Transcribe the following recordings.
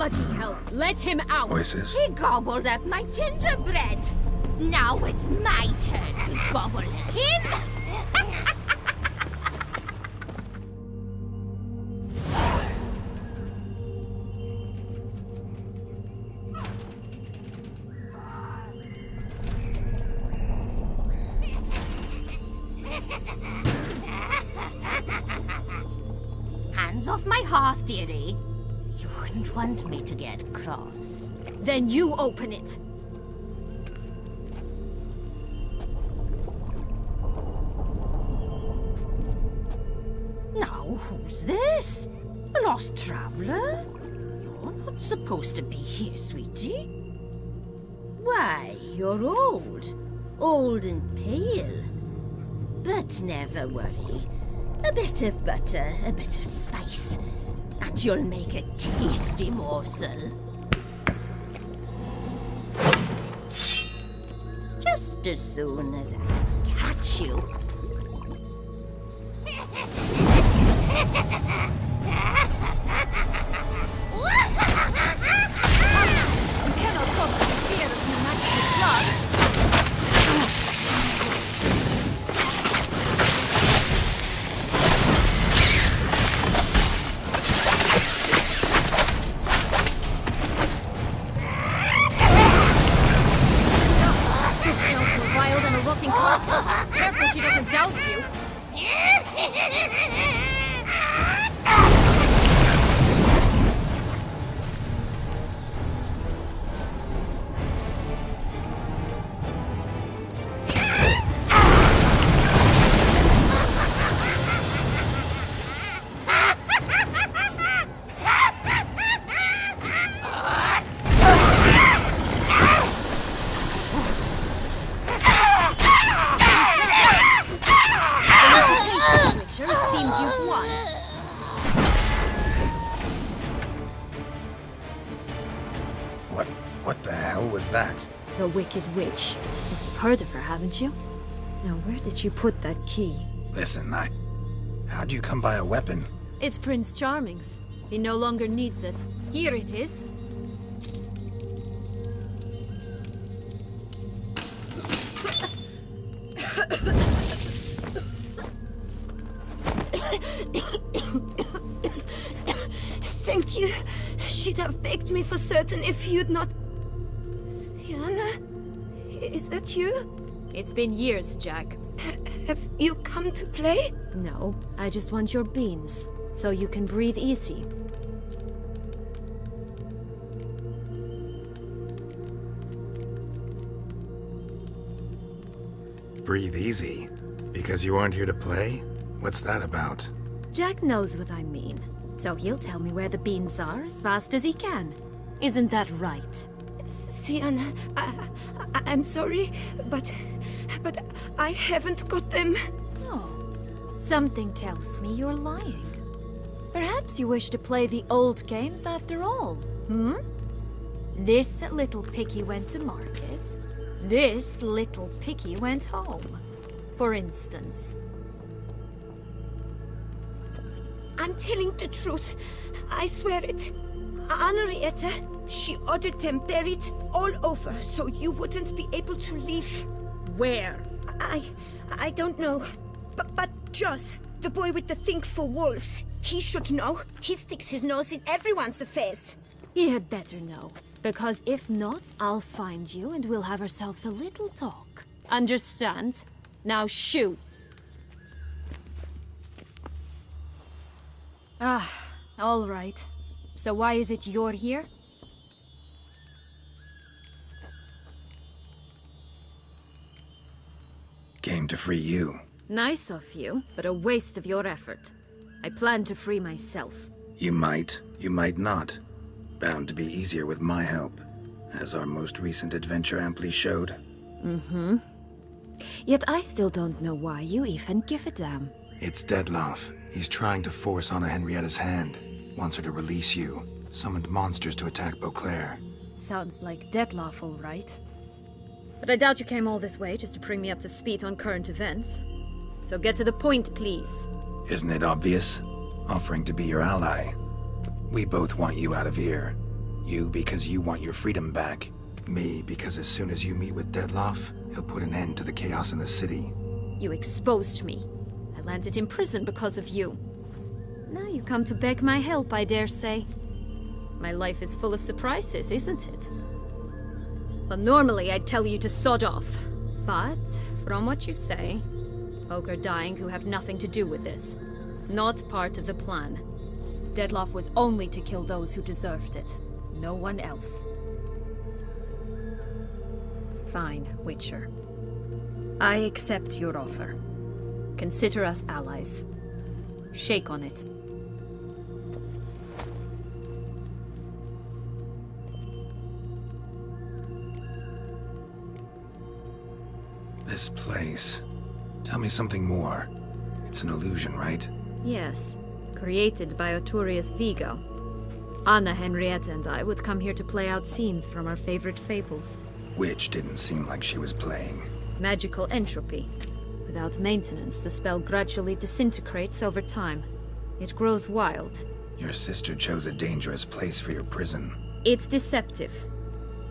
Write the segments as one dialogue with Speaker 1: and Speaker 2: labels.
Speaker 1: Bloody hell, let him out!
Speaker 2: Voices.
Speaker 3: He gobbled up my gingerbread. Now it's my turn to gobble him. Hands off my hearth, dearie. You wouldn't want me to get cross.
Speaker 1: Then you open it.
Speaker 3: Now, who's this? A lost traveler? You're not supposed to be here, sweetie. Why, you're old. Old and pale. But never worry. A bit of butter, a bit of spice, and you'll make a tasty morsel. Just as soon as I catch you.
Speaker 1: You cannot cause the fear of pneumatic slugs. Soup smells more vile than a rotting carcass. Careful she doesn't douse you. It seems you've won.
Speaker 2: What the hell was that?
Speaker 1: The Wicked Witch. You've heard of her, haven't you? Now, where did you put that key?
Speaker 2: Listen, how'd you come by a weapon?
Speaker 1: It's Prince Charming's. He no longer needs it. Here it is.
Speaker 4: Thank you. She'd have begged me for certain if you'd not... Sienna? Is that you?
Speaker 1: It's been years, Jack.
Speaker 4: Have you come to play?
Speaker 1: No, I just want your beans, so you can breathe easy.
Speaker 2: Breathe easy? Because you aren't here to play? What's that about?
Speaker 1: Jack knows what I mean, so he'll tell me where the beans are as fast as he can. Isn't that right?
Speaker 4: Sienna, I'm sorry, but I haven't got them.
Speaker 1: Oh, something tells me you're lying. Perhaps you wish to play the old games after all, hmm? This little piggy went to market. This little piggy went home, for instance.
Speaker 4: I'm telling the truth. I swear it. Henrietta, she ordered them buried all over so you wouldn't be able to leave.
Speaker 1: Where?
Speaker 4: I don't know. But Joss, the boy with the thing for wolves, he should know. He sticks his nose in everyone's affairs.
Speaker 1: He had better know, because if not, I'll find you and we'll have ourselves a little talk. Understand? Now shoo! Ah, all right. So why is it you're here?
Speaker 2: Came to free you.
Speaker 1: Nice of you, but a waste of your effort. I plan to free myself.
Speaker 2: You might not. Bound to be easier with my help, as our most recent adventure amply showed.
Speaker 1: Mm-hmm. Yet I still don't know why you even give a damn.
Speaker 2: It's Deadloff. He's trying to force Anna Henrietta's hand. Wants her to release you. Summoned monsters to attack Beauclair.
Speaker 1: Sounds like Deadloff, all right. But I doubt you came all this way just to bring me up to speed on current events. So get to the point, please.
Speaker 2: Isn't it obvious? Offering to be your ally. We both want you out of here. You because you want your freedom back. Me because as soon as you meet with Dettlaff, he'll put an end to the chaos in the city.
Speaker 1: You exposed me. I landed in prison because of you. Now you come to beg my help, I dare say. My life is full of surprises, isn't it? Well, normally I'd tell you to sod off. But, from what you say, folk are dying who have nothing to do with this. Not part of the plan. Dettlaff was only to kill those who deserved it. No one else. Fine, Witcher. I accept your offer. Consider us allies. Shake on it.
Speaker 2: This place. Tell me something more. It's an illusion, right?
Speaker 1: Yes, created by Arturius Vigo. Anna, Henrietta, and I would come here to play out scenes from our favorite fables.
Speaker 2: Which didn't seem like she was playing.
Speaker 1: Magical entropy. Without maintenance, the spell gradually disintegrates over time. It grows wild.
Speaker 2: Your sister chose a dangerous place for your prison.
Speaker 1: It's deceptive.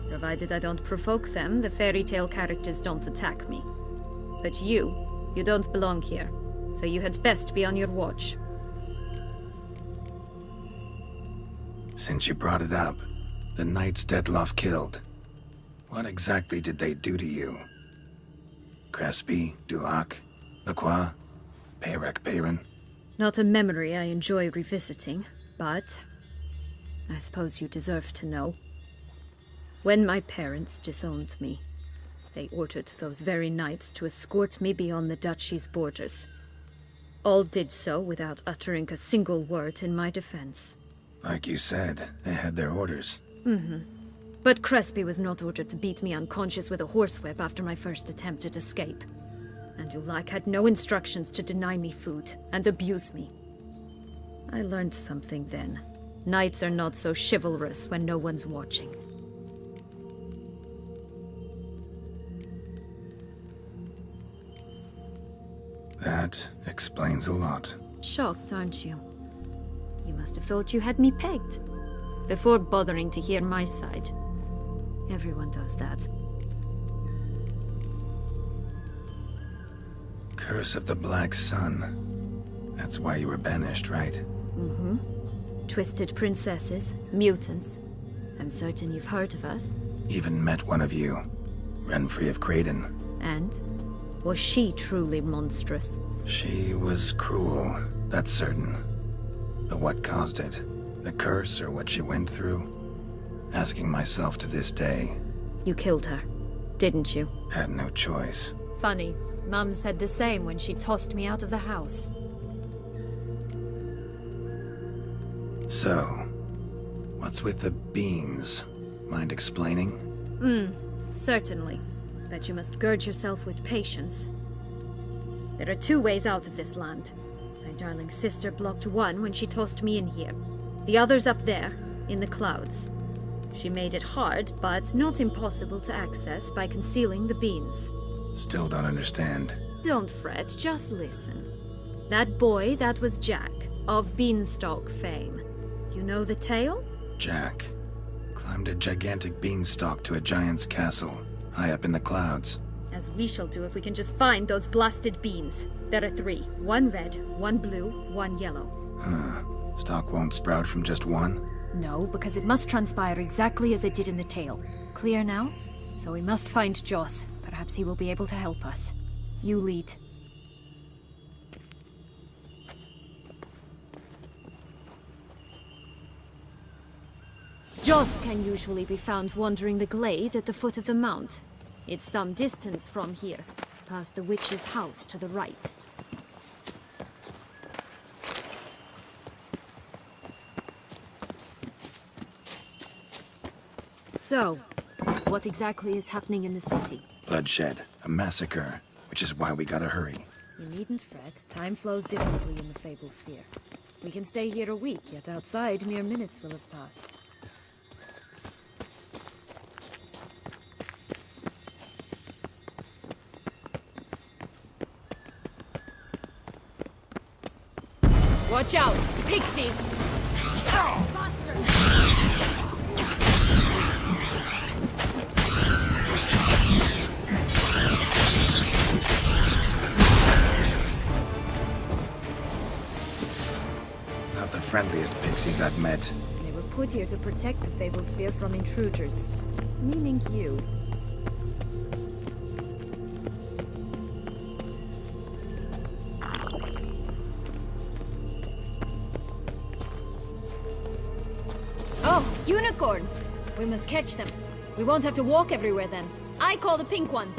Speaker 1: Provided I don't provoke them, the fairy tale characters don't attack me. But you don't belong here, so you had best be on your watch.
Speaker 2: Since you brought it up, the knights Dettlaff killed. What exactly did they do to you? Crespi, Dulac, Lacroix, Peyrac Bayron?
Speaker 1: Not a memory I enjoy revisiting, but I suppose you deserve to know. When my parents disowned me, they ordered those very knights to escort me beyond the duchy's borders. All did so without uttering a single word in my defense.
Speaker 2: Like you said, they had their orders.
Speaker 1: But Crespi was not ordered to beat me unconscious with a horsewhip after my first attempt at escape. And Dulac had no instructions to deny me food and abuse me. I learned something then. Knights are not so chivalrous when no one's watching.
Speaker 2: That explains a lot.
Speaker 1: Shocked, aren't you? You must have thought you had me pegged. Before bothering to hear my side. Everyone does that.
Speaker 2: Curse of the Black Sun. That's why you were banished, right?
Speaker 1: Twisted princesses, mutants. I'm certain you've heard of us.
Speaker 2: Even met one of you. Renfrey of Craden.
Speaker 1: And? Was she truly monstrous?
Speaker 2: She was cruel, that's certain. But what caused it? The curse or what she went through? Asking myself to this day.
Speaker 1: You killed her, didn't you?
Speaker 2: Had no choice.
Speaker 1: Funny. Mum said the same when she tossed me out of the house.
Speaker 2: So, what's with the beans? Mind explaining?
Speaker 1: Certainly. But you must gird yourself with patience. There are two ways out of this land. My darling sister blocked one when she tossed me in here. The other's up there, in the clouds. She made it hard, but not impossible to access by concealing the beans.
Speaker 2: Still don't understand.
Speaker 1: Don't fret, just listen. That boy, that was Jack, of Beanstalk fame. You know the tale?
Speaker 2: Jack climbed a gigantic beanstalk to a giant's castle, high up in the clouds.
Speaker 1: As we shall do if we can just find those blasted beans. There are 3. 1 red, 1 blue, 1 yellow.
Speaker 2: Stalk won't sprout from just one?
Speaker 1: No, because it must transpire exactly as it did in the tale. Clear now? So we must find Joss. Perhaps he will be able to help us. You lead. Joss can usually be found wandering the glade at the foot of the mount. It's some distance from here, past the witch's house to the right. So, what exactly is happening in the city?
Speaker 2: Bloodshed, a massacre, which is why we gotta hurry.
Speaker 1: You needn't fret. Time flows differently in the Fable Sphere. We can stay here a week, yet outside mere minutes will have passed. Watch out! Pixies! Faster!
Speaker 2: friendliest pixies I've met.
Speaker 1: They were put here to protect the Fableспhere from intruders. Meaning you. Oh, unicorns! We must catch them. We won't have to walk everywhere then. I call the pink one.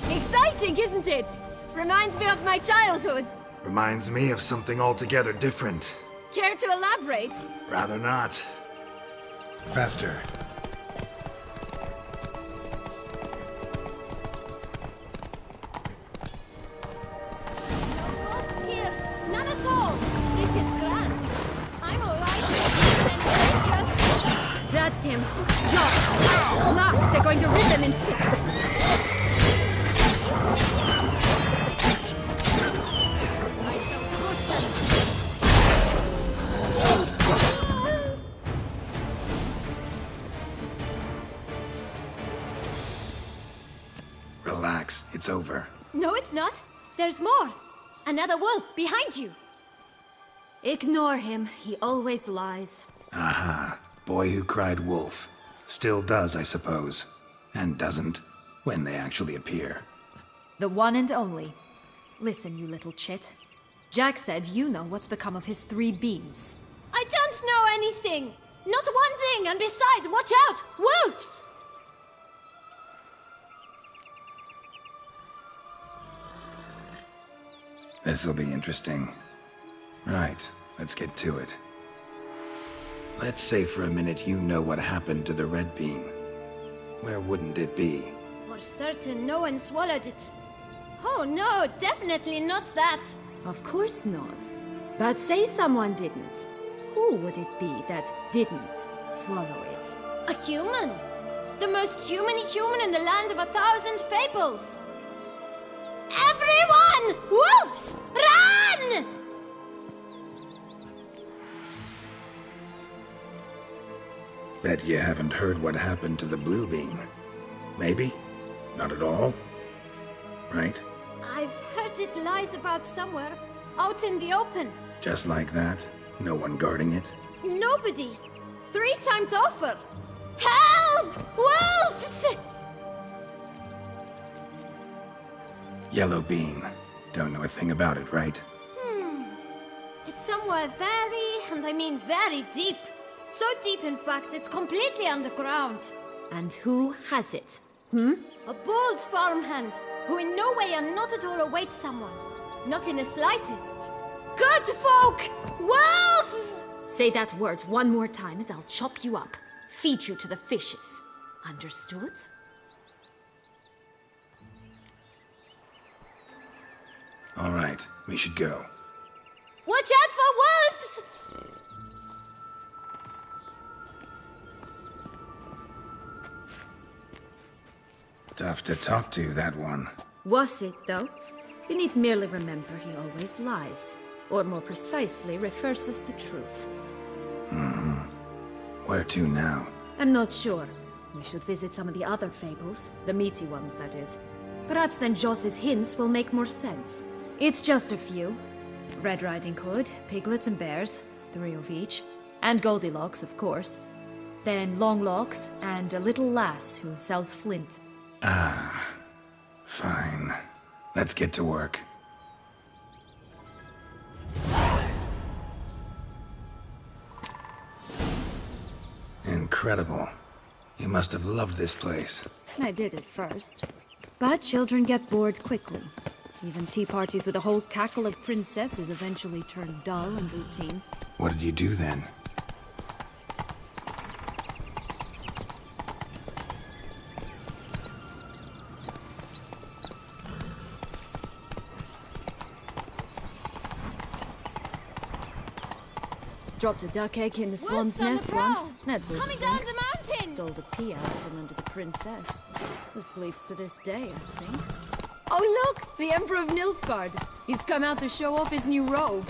Speaker 1: Exciting, isn't it? Reminds me of my childhood.
Speaker 2: Reminds me of something altogether different.
Speaker 1: Care to elaborate?
Speaker 2: Rather not. Faster.
Speaker 1: No wolves here. None at all. This is grand. I'm alright. That's him. Jaws. Last, they're going to rip them in 6. I shall put them.
Speaker 2: Relax, it's over.
Speaker 1: No, it's not. There's more. Another wolf behind you. Ignore him. He always lies.
Speaker 2: Aha. Boy who cried wolf. Still does, I suppose. And doesn't, when they actually appear.
Speaker 1: The one and only. Listen, you little chit. Jack said you know what's become of his 3 beans. I don't know anything! Not one thing, and besides, watch out! Wolves!
Speaker 2: This'll be interesting. Right, let's get to it. Let's say for a minute you know what happened to the red bean. Where wouldn't it be?
Speaker 1: For certain, no one swallowed it. Oh no, definitely not that. Of course not. But say someone didn't. Who would it be that didn't swallow it? A human. The most human in the land of 1,000 fables. Everyone! Wolves! Run!
Speaker 2: Bet you haven't heard what happened to the blue bean. Maybe? Not at all? Right?
Speaker 1: I've heard it lies about somewhere, out in the open.
Speaker 2: Just like that? No one guarding it?
Speaker 1: Nobody. 3 times over. Help! Wolves!
Speaker 2: Yellow bean. Don't know a thing about it, right?
Speaker 1: It's somewhere very, and I mean very deep. So deep, in fact, it's completely underground. And who has it? A bold farmhand, who in no way and not at all awaits someone. Not in the slightest. Good folk! Wolf! Say that word one more time and I'll chop you up. Feed you to the fishes. Understood?
Speaker 2: All right, we should go.
Speaker 1: Watch out for wolves!
Speaker 2: Tough to talk to, that one.
Speaker 1: Was it, though? You need merely remember he always lies. Or more precisely, reverses the truth.
Speaker 2: Where to now?
Speaker 1: I'm not sure. We should visit some of the other fables. The meaty ones, that is. Perhaps then Joss's hints will make more sense. It's just a few. Red Riding Hood, piglets and bears, 3 of each. And Goldilocks, of course. Then Longlocks, and a little lass who sells flint.
Speaker 2: Fine. Let's get to work. Incredible. You must have loved this place.
Speaker 1: I did at first. But children get bored quickly. Even tea parties with a whole cackle of princesses eventually turn dull and routine.
Speaker 2: What did you do then?
Speaker 1: Dropped a duck egg in the swan's nest once. That sort of thing. Coming down the mountain! Stole the pea out from under the princess. Who sleeps to this day, I think. Oh look! The Emperor of Nilfgaard! He's come out to show off his new robe.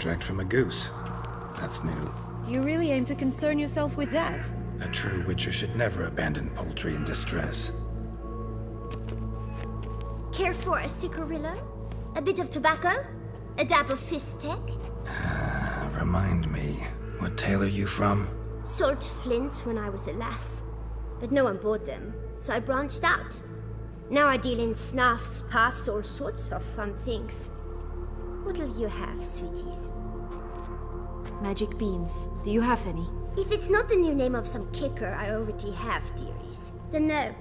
Speaker 2: contract from a goose. That's new.
Speaker 1: You really aim to concern yourself with that?
Speaker 2: A true witcher should never abandon poultry in distress.
Speaker 5: Care for a cigarillo? A bit of tobacco? A dab of fistek?
Speaker 2: Remind me, what tale are you from?
Speaker 5: Sold flints when I was a lass. But no one bought them, so I branched out. Now I deal in snuffs, puffs, all sorts of fun things. What'll you have, sweeties?
Speaker 1: Magic beans. Do you have any?
Speaker 5: If it's not the new name of some kicker I already have, dearies, then no.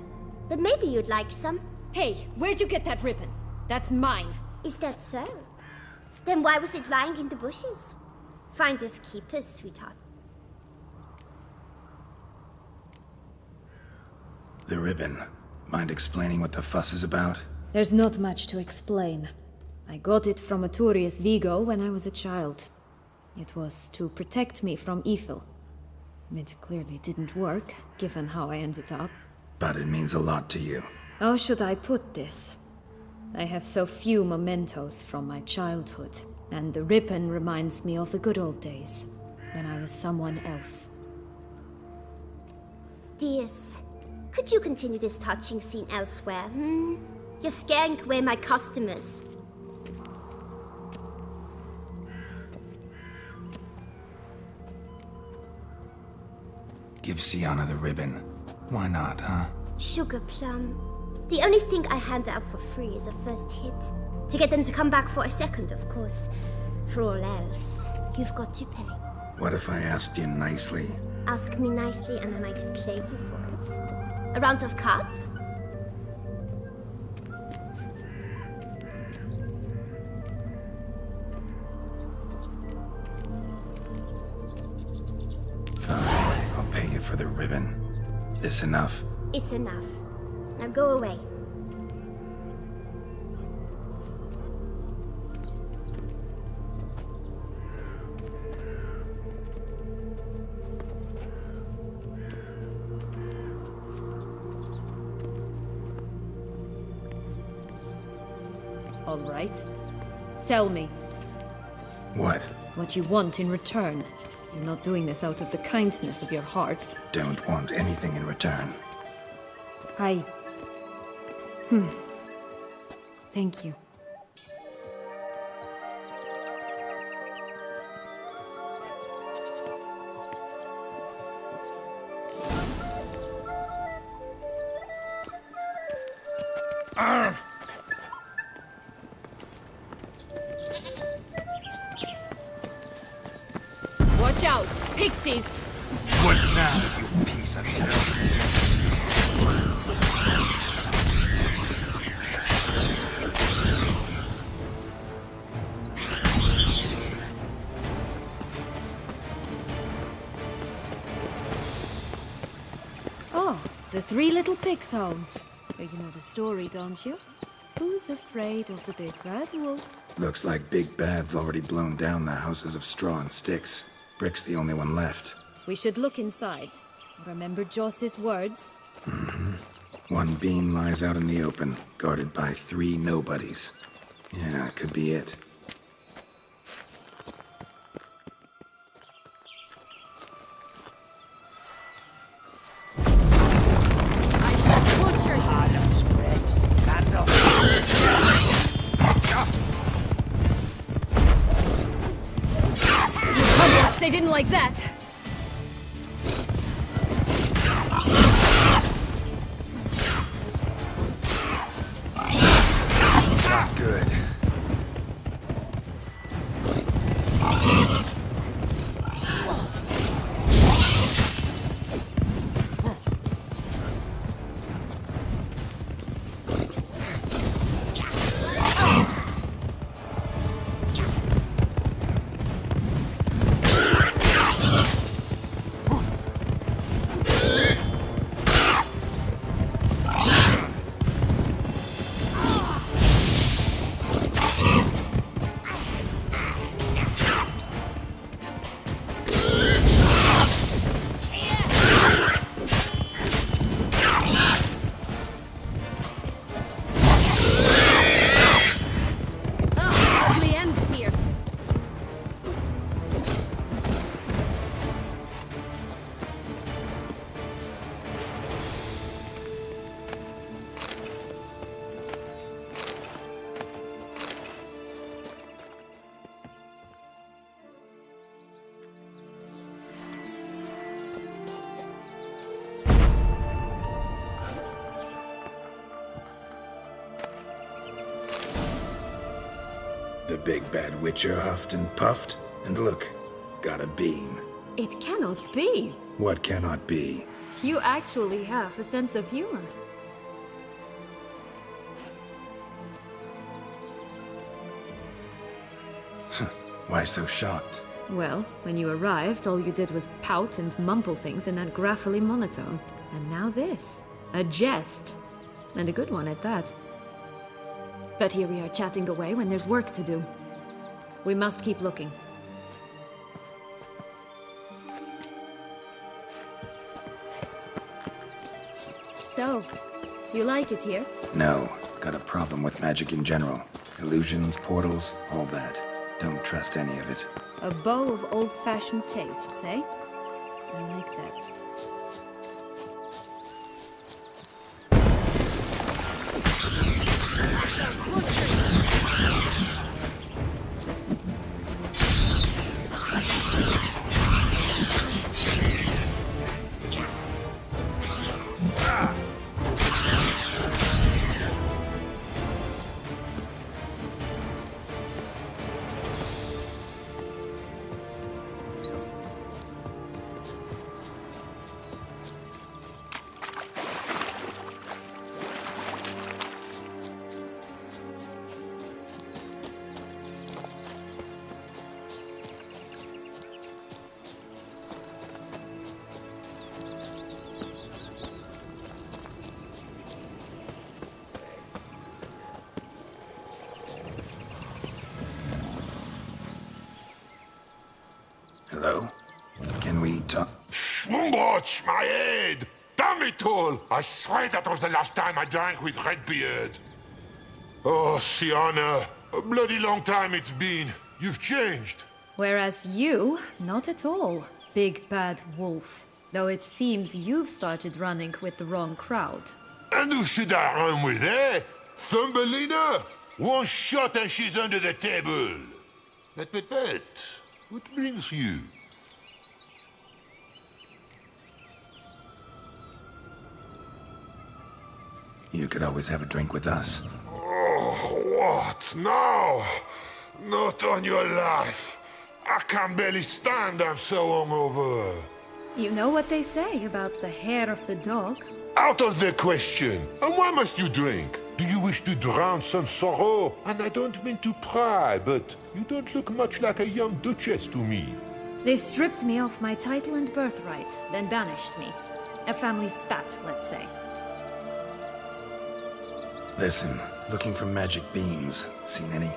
Speaker 5: But maybe you'd like some.
Speaker 1: Hey, where'd you get that ribbon? That's mine.
Speaker 5: Is that so? Then why was it lying in the bushes? Finders keepers, sweetheart.
Speaker 2: The ribbon. Mind explaining what the fuss is about?
Speaker 1: There's not much to explain. I got it from Aturius Vigo when I was a child. It was to protect me from evil. It clearly didn't work, given how I ended up.
Speaker 2: But it means a lot to you.
Speaker 1: How should I put this? I have so few mementos from my childhood, and the ribbon reminds me of the good old days, when I was someone else.
Speaker 5: Dears, could you continue this touching scene elsewhere, You're scaring away my customers.
Speaker 2: Give Sienna the ribbon. Why not, huh?
Speaker 5: Sugar plum. The only thing I hand out for free is a first hit. To get them to come back for a second, of course. For all else, you've got to pay.
Speaker 2: What if I asked you nicely?
Speaker 5: Ask me nicely and I might play you for it. A round of cards?
Speaker 2: Fine, I'll pay you for the ribbon. This enough?
Speaker 5: It's enough. Now go away.
Speaker 1: All right. Tell me.
Speaker 2: What?
Speaker 1: What you want in return. You're not doing this out of the kindness of your heart.
Speaker 2: Don't want anything in return.
Speaker 1: I... Thank you. Watch out! Pixies!
Speaker 2: What now, you piece of hell?
Speaker 1: Oh, the three little pigs' homes. Well, you know the story, don't you? Who's afraid of the big bad wolf?
Speaker 2: Looks like Big Bad's already blown down the houses of straw and sticks. Brick's the only one left.
Speaker 1: We should look inside. Remember Joss's words?
Speaker 2: One beam lies out in the open, guarded by 3 nobodies. Yeah, it could be it.
Speaker 1: I shall butcher you!
Speaker 6: Adam's bread. Candle.
Speaker 1: How much they didn't like that!
Speaker 2: Not good. big bad witcher huffed and puffed, and look, got a bean.
Speaker 1: It cannot be.
Speaker 2: What cannot be?
Speaker 1: You actually have a sense of humor.
Speaker 2: Why so shocked?
Speaker 1: Well, when you arrived, all you did was pout and mumble things in that gruffly monotone. And now this. A jest. And a good one at that. But here we are chatting away when there's work to do. We must keep looking. So, you like it here?
Speaker 2: No, got a problem with magic in general. Illusions, portals, all that. Don't trust any of it.
Speaker 1: A bow of old-fashioned tastes, eh? I like that.
Speaker 2: Hello? Can we talk?
Speaker 7: Schwungwatch, my head! Damn it all! I swear that was the last time I drank with Redbeard. Oh, Sienna, a bloody long time it's been. You've changed.
Speaker 1: Whereas you, not at all, big bad wolf. Though it seems you've started running with the wrong crowd.
Speaker 7: And who should I run with, eh? Thumbelina? One shot and she's under the table. But, what brings you?
Speaker 2: You could always have a drink with us.
Speaker 7: Oh, what now? Not on your life. I can barely stand, I'm so hungover.
Speaker 1: You know what they say about the hair of the dog?
Speaker 7: Out of the question. And why must you drink? Do you wish to drown some sorrow? And I don't mean to pry, but you don't look much like a young duchess to me.
Speaker 1: They stripped me of my title and birthright, then banished me. A family spat, let's say.
Speaker 2: Listen, looking for magic beans. Seen any?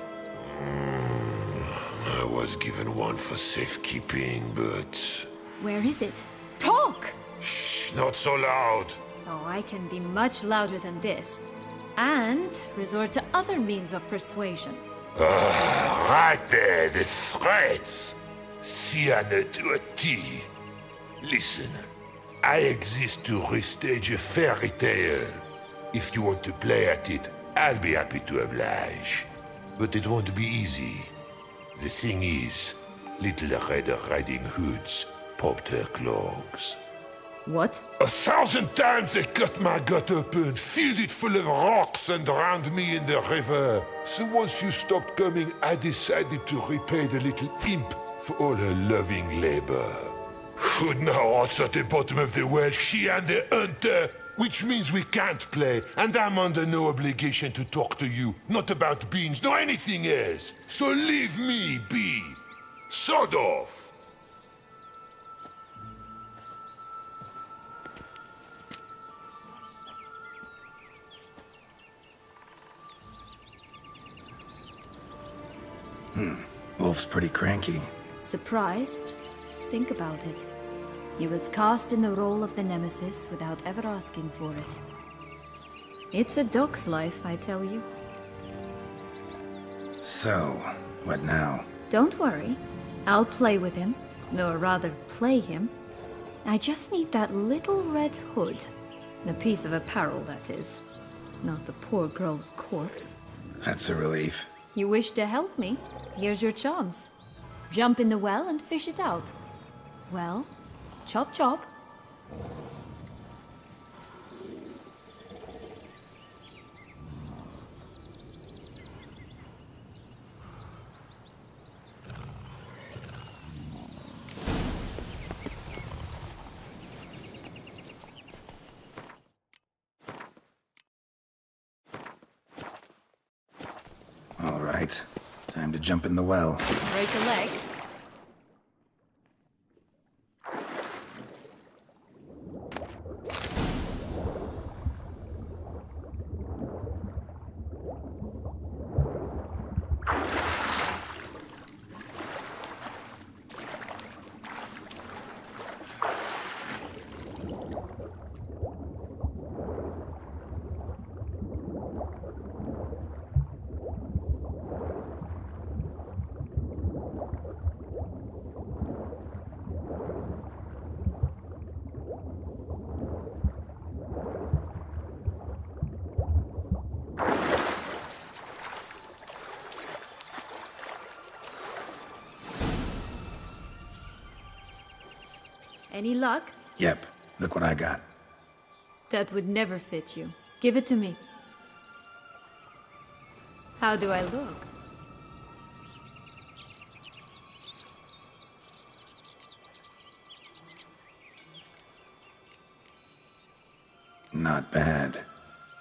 Speaker 7: I was given one for safekeeping, but...
Speaker 1: Where is it? Talk!
Speaker 7: Shh, not so loud.
Speaker 1: Oh, I can be much louder than this. And resort to other means of persuasion.
Speaker 7: Right there, the threats. Sienna to a T. Listen, I exist to restage a fairy tale. If you want to play at it, I'll be happy to oblige. But it won't be easy. The thing is, Little Red Riding Hoods popped her clogs.
Speaker 1: What?
Speaker 7: 1,000 times they cut my gut open, filled it full of rocks and drowned me in the river. So once you stopped coming, I decided to repay the little imp for all her loving labor. Who now what's at the bottom of the well, she and the hunter, which means we can't play, and I'm under no obligation to talk to you, not about beans, nor anything else. So leave me be. Sod off.
Speaker 2: Wolf's pretty cranky.
Speaker 1: Surprised? Think about it. He was cast in the role of the Nemesis without ever asking for it. It's a dog's life, I tell you.
Speaker 2: So, what now?
Speaker 1: Don't worry. I'll play with him. Or rather, play him. I just need that little red hood. A piece of apparel, that is. Not the poor girl's corpse.
Speaker 2: That's a relief.
Speaker 1: You wish to help me? Here's your chance. Jump in the well and fish it out. Well, chop chop.
Speaker 2: right. Time to jump in the well.
Speaker 1: Break a leg? Any luck?
Speaker 2: Yep, look what I got.
Speaker 1: That would never fit you. Give it to me. How do I look?
Speaker 2: Not bad.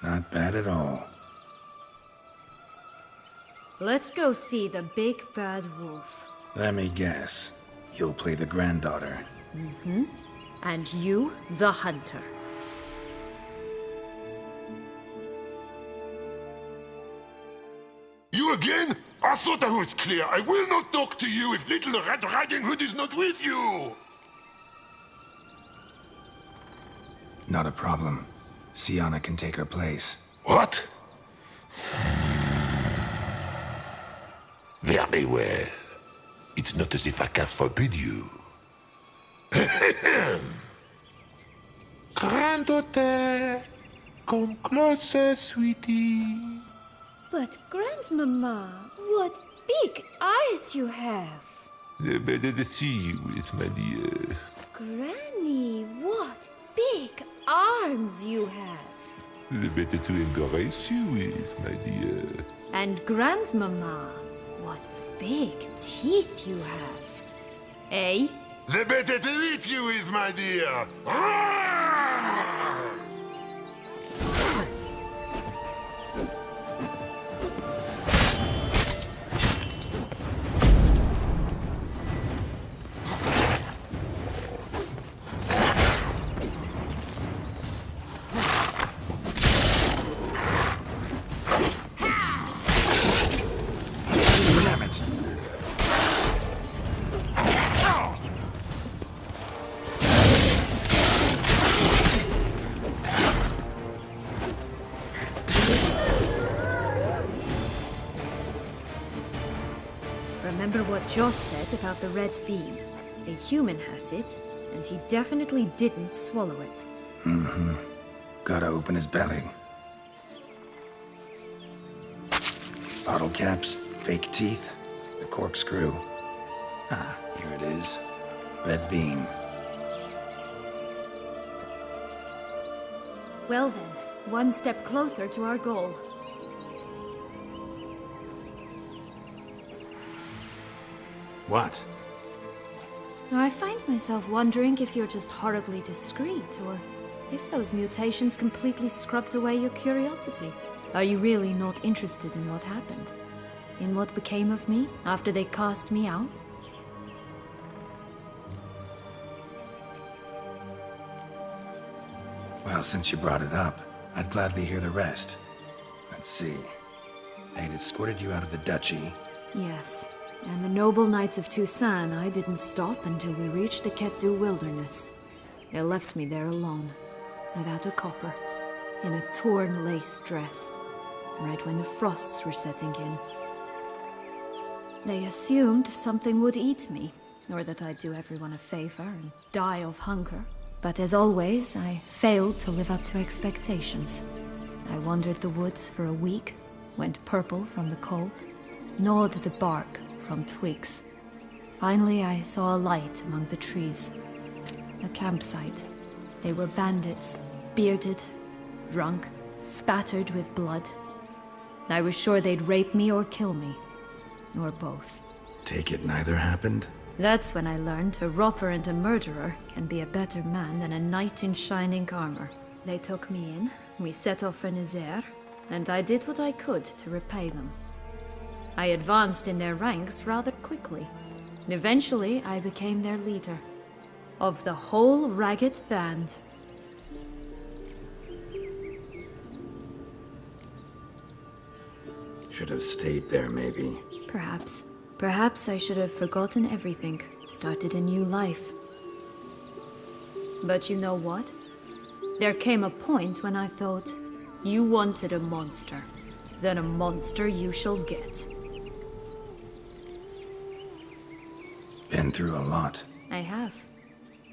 Speaker 2: Not bad at all.
Speaker 1: Let's go see the big bad wolf.
Speaker 2: Let me guess. You'll play the granddaughter.
Speaker 1: And you, the hunter.
Speaker 7: You again? I thought I was clear. I will not talk to you if little Red Riding Hood is not with you.
Speaker 2: Not a problem. Sienna can take her place.
Speaker 7: What? Very well. It's not as if I can forbid you. Granddaughter, come closer, sweetie.
Speaker 5: But, Grandmama, what big eyes you have!
Speaker 7: Better to see you with, my dear.
Speaker 5: Granny, what big arms you have!
Speaker 7: The better to embrace you with, my dear.
Speaker 1: And Grandmama, what big teeth you have. Eh?
Speaker 7: The better to eat you with, my dear.
Speaker 2: Damn it.
Speaker 1: Remember what Joss said about the red beam. A human has it, and he definitely didn't swallow it.
Speaker 2: Gotta open his belly. Bottle caps, fake teeth, the corkscrew. Ah, here it is. Red beam.
Speaker 1: Well then, one step closer to our goal.
Speaker 2: What?
Speaker 1: Now, I find myself wondering if you're just horribly discreet, or if those mutations completely scrubbed away your curiosity. Are you really not interested in what happened? In what became of me after they cast me out?
Speaker 2: Well, since you brought it up, I'd gladly hear the rest. Let's see. They'd escorted you out of the duchy.
Speaker 1: Yes. And the noble knights of Toussaint, I didn't stop until we reached the Ketdu wilderness. They left me there alone, without a copper, in a torn lace dress, right when the frosts were setting in. They assumed something would eat me, or that I'd do everyone a favor and die of hunger. But as always, I failed to live up to expectations. I wandered the woods for a week, went purple from the cold, gnawed the bark from twigs. Finally, I saw a light among the trees. A campsite. They were bandits, bearded, drunk, spattered with blood. I was sure they'd rape me or kill me. Or both.
Speaker 2: Take it neither happened?
Speaker 1: That's when I learned a robber and a murderer can be a better man than a knight in shining armor. They took me in, we set off for Nazaire, and I did what I could to repay them. I advanced in their ranks rather quickly, and eventually I became their leader. Of the whole ragged band.
Speaker 2: Should have stayed there, maybe.
Speaker 1: Perhaps. Perhaps I should have forgotten everything, started a new life. But you know what? There came a point when I thought, you wanted a monster. Then a monster you shall get.
Speaker 2: Been through a lot.
Speaker 1: I have.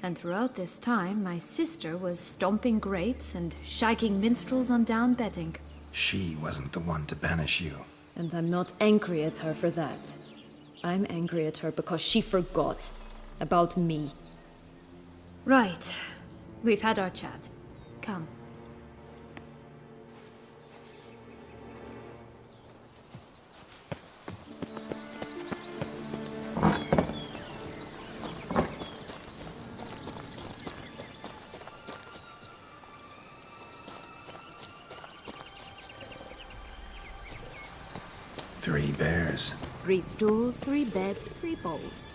Speaker 1: And throughout this time, my sister was stomping grapes and shagging minstrels on down bedding.
Speaker 2: She wasn't the one to banish you.
Speaker 1: And I'm not angry at her for that. I'm angry at her because she forgot about me. Right. We've had our chat. Come.
Speaker 2: Three bears.
Speaker 1: 3 stools, 3 beds, 3 bowls.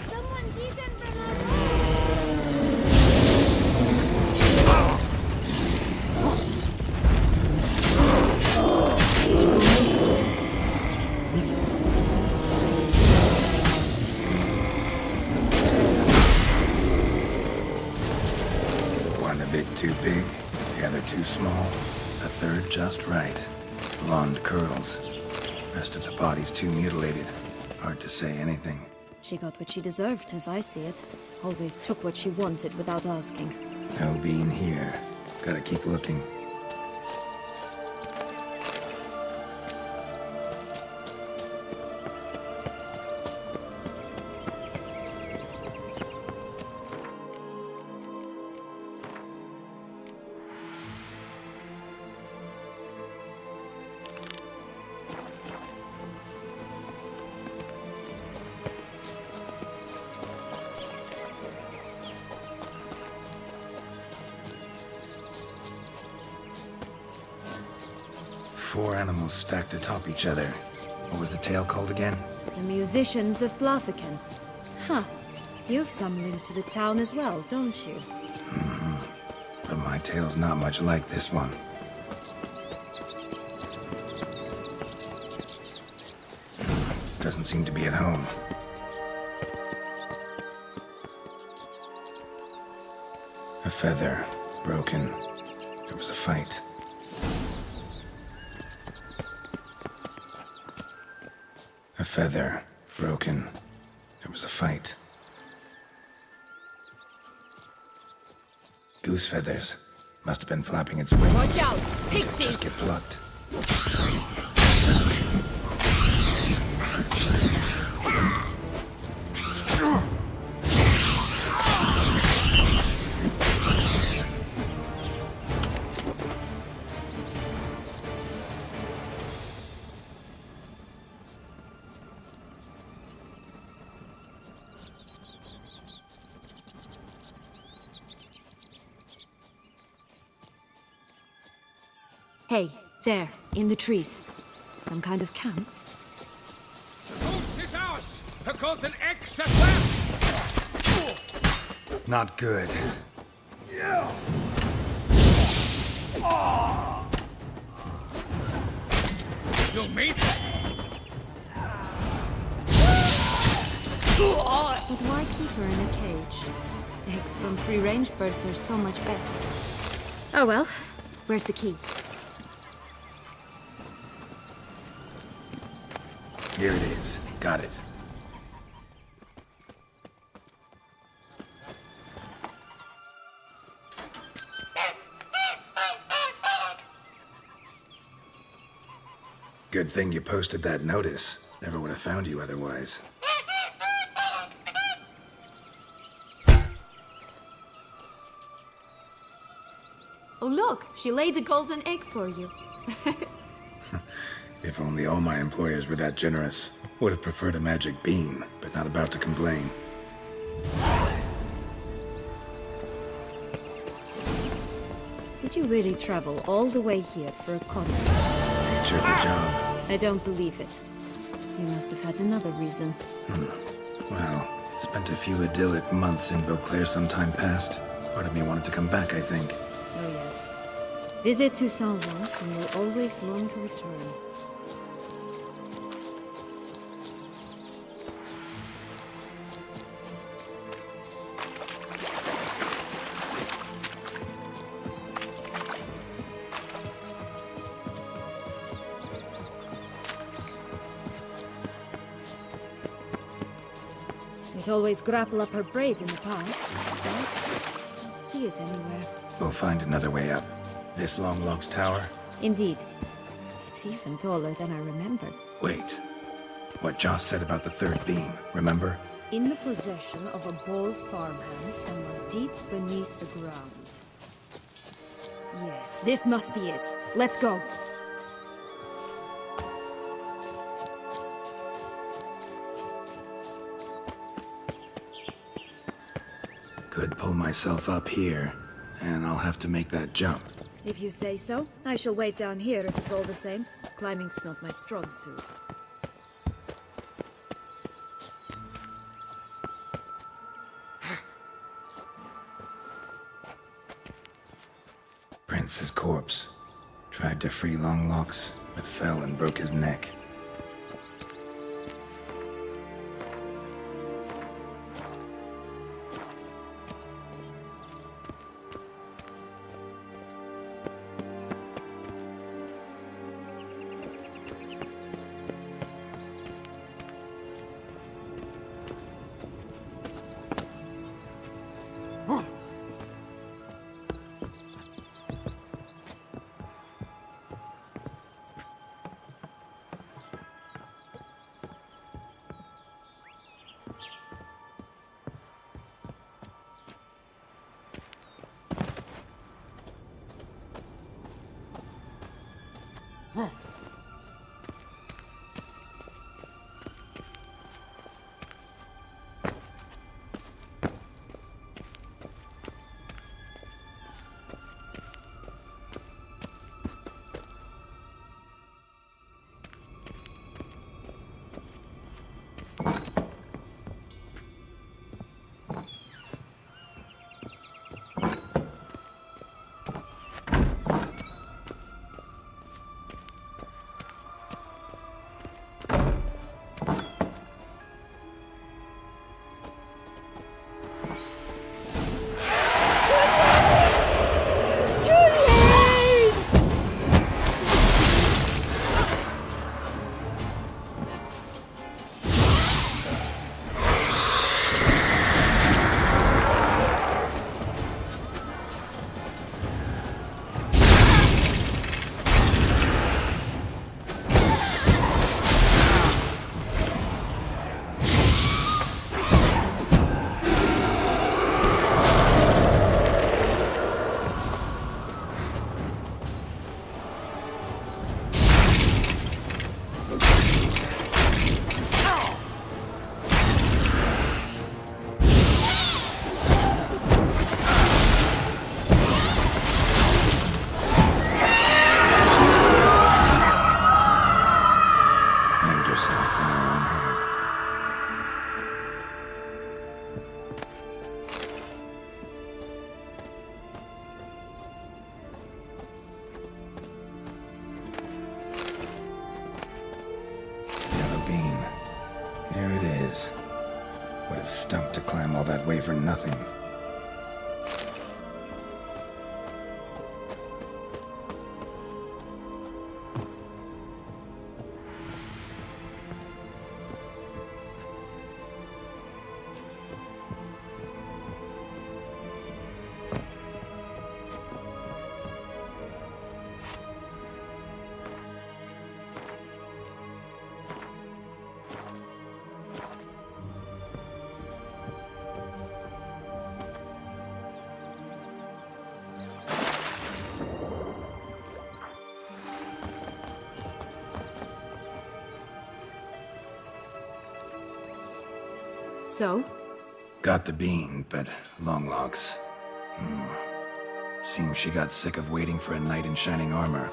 Speaker 5: Someone's eaten from our bowls.
Speaker 2: One a bit too big, the other too small, a third just right. Blonde curls. Rest of the body's too mutilated. Hard to say anything.
Speaker 1: She got what she deserved, as I see it. Always took what she wanted without asking.
Speaker 2: No being here. Gotta keep looking. Four animals stacked atop each other. What was the tale called again?
Speaker 1: The musicians of Blaviken. Huh. You've some link to the town as well, don't you?
Speaker 2: But my tale's not much like this one. Doesn't seem to be at home. A feather, broken. There was a fight. A feather, broken. There was a fight. Goose feathers. Must have been flapping its wings.
Speaker 1: Watch out!
Speaker 2: Just
Speaker 1: Pixies!
Speaker 2: get plucked.
Speaker 1: Hey, there, in the trees. Some kind of camp?
Speaker 8: The goose is ours! The golden eggs as well!
Speaker 2: Not good.
Speaker 8: You meet?
Speaker 1: But why keep her in a cage? Eggs from free-range birds are so much better. Oh well, where's the key?
Speaker 2: Here it is. Got it. Good thing you posted that notice. Never would have found you otherwise.
Speaker 1: Oh look, she laid a golden egg for you.
Speaker 2: If only all my employers were that generous. Would have preferred a magic beam, but not about to complain.
Speaker 1: Did you really travel all the way here for a conference?
Speaker 2: Nature of the job.
Speaker 1: I don't believe it. You must have had another reason.
Speaker 2: Well, spent a few idyllic months in Beauclair some time past. Part of me wanted to come back, I think.
Speaker 1: Oh yes. Visit Toussaint once and you'll always long to return. It always grapple up her braid in the past, but don't see it anywhere.
Speaker 2: We'll find another way up. This Longlog's tower?
Speaker 1: Indeed. It's even taller than I remembered.
Speaker 2: Wait. What Joss said about the third beam, remember?
Speaker 1: In the possession of a bold farmhand somewhere deep beneath the ground. Yes, this must be it. Let's go.
Speaker 2: Could pull myself up here, and I'll have to make that jump.
Speaker 1: If you say so, I shall wait down here if it's all the same. Climbing's not my strong suit.
Speaker 2: Prince's corpse. Tried to free Longlocks, but fell and broke his neck. There it is. Would have stumped to climb all that way for nothing.
Speaker 1: So?
Speaker 2: Got the bean, but long locks. Seems she got sick of waiting for a knight in shining armor.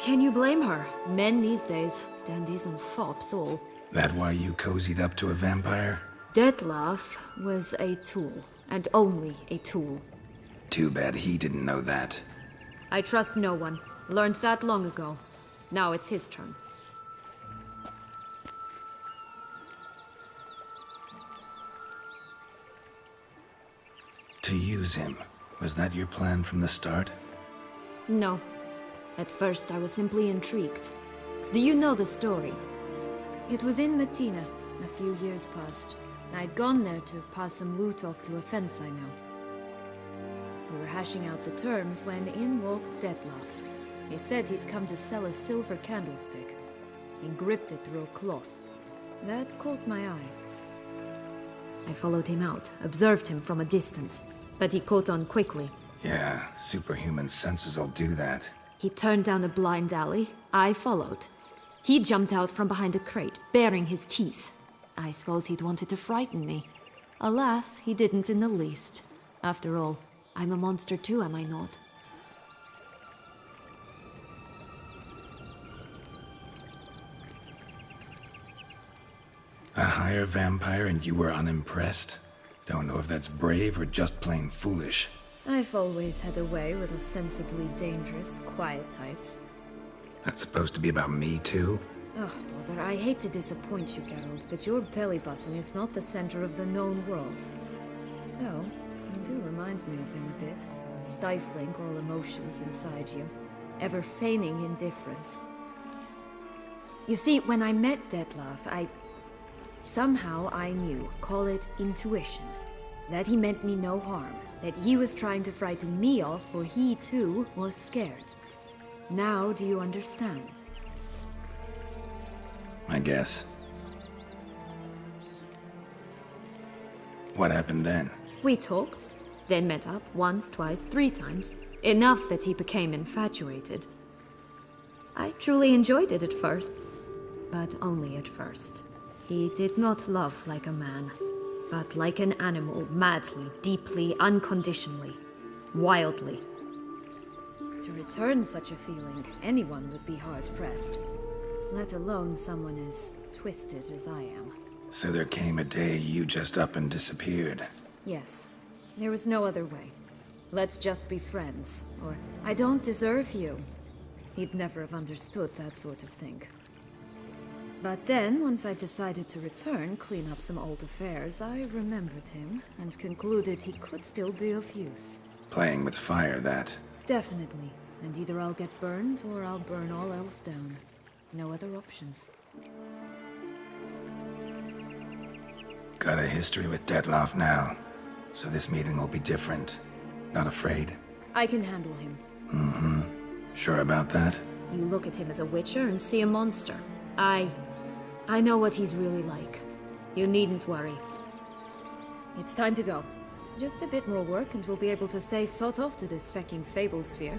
Speaker 1: Can you blame her? Men these days, dandies and fops all.
Speaker 2: That why you cozied up to a vampire?
Speaker 1: Detlef was a tool, and only a tool.
Speaker 2: Too bad he didn't know that.
Speaker 1: I trust no one. Learned that long ago. Now it's his turn.
Speaker 2: To use him. Was that your plan from the start?
Speaker 1: No. At first I was simply intrigued. Do you know the story? It was in Matina, a few years past. I'd gone there to pass some loot off to a fence I know. We were hashing out the terms when in walked Detlef. He said he'd come to sell a silver candlestick. He gripped it through a cloth. That caught my eye. I followed him out, observed him from a distance, but he caught on quickly.
Speaker 2: Yeah, superhuman senses will do that.
Speaker 1: He turned down a blind alley. I followed. He jumped out from behind a crate, baring his teeth. I suppose he'd wanted to frighten me. Alas, he didn't in the least. After all, I'm a monster too, am I not?
Speaker 2: A higher vampire and you were unimpressed? Don't know if that's brave or just plain foolish.
Speaker 1: I've always had a way with ostensibly dangerous, quiet types.
Speaker 2: That's supposed to be about me too?
Speaker 1: Ugh, bother, I hate to disappoint you, Geralt, but your belly button is not the center of the known world. Though, you do remind me of him a bit. Stifling all emotions inside you. Ever feigning indifference. You see, when I met Detlef, somehow I knew, call it intuition, that he meant me no harm, that he was trying to frighten me off, for he too was scared. Now do you understand?
Speaker 2: I guess. What happened then?
Speaker 1: We talked, then met up once, twice, 3 times, enough that he became infatuated. I truly enjoyed it at first, but only at first. He did not love like a man, but like an animal, madly, deeply, unconditionally, wildly. To return such a feeling, anyone would be hard-pressed, let alone someone as twisted as I am.
Speaker 2: So there came a day you just up and disappeared.
Speaker 1: Yes, there was no other way. Let's just be friends, or I don't deserve you. He'd never have understood that sort of thing. But then, once I decided to return, clean up some old affairs, I remembered him and concluded he could still be of use.
Speaker 2: Playing with fire, that.
Speaker 1: Definitely. And either I'll get burned or I'll burn all else down. No other options.
Speaker 2: Got a history with Detlef now, so this meeting will be different. Not afraid?
Speaker 1: I can handle him.
Speaker 2: Mm-hmm. Sure about that?
Speaker 1: You look at him as a witcher and see a monster. I know what he's really like. You needn't worry. It's time to go. Just a bit more work and we'll be able to say sort off to this fecking fable sphere.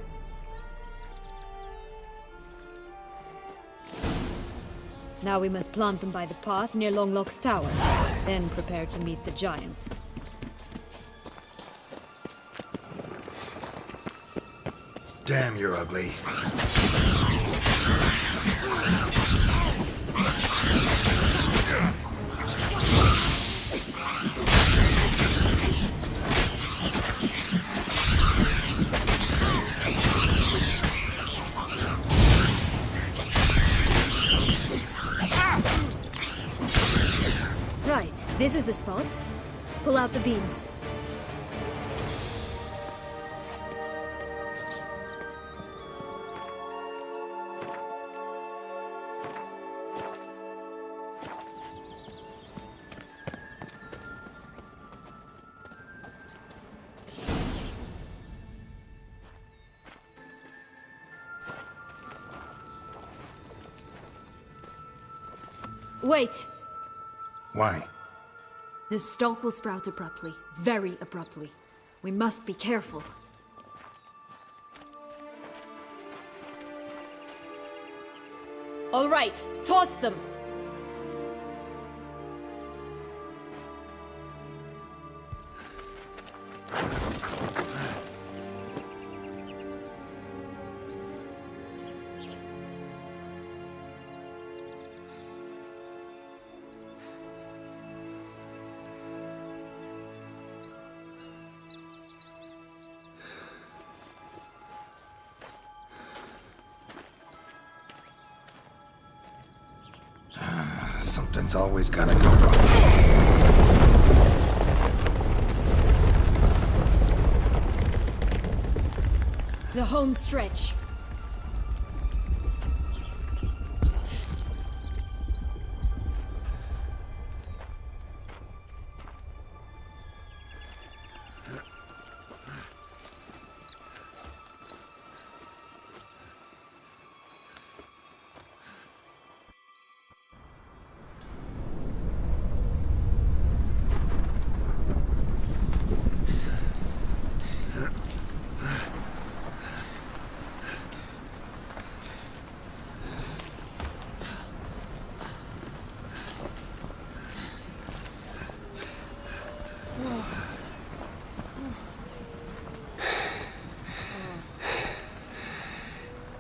Speaker 1: Now we must plant them by the path near Longlock's tower. Then prepare to meet the giant.
Speaker 2: Damn, you're ugly.
Speaker 1: Right, this is the spot. Pull out the beans. Wait!
Speaker 2: Why?
Speaker 1: The stalk will sprout abruptly, very abruptly. We must be careful. All right, toss them!
Speaker 2: Something's always gotta go wrong.
Speaker 1: The home stretch.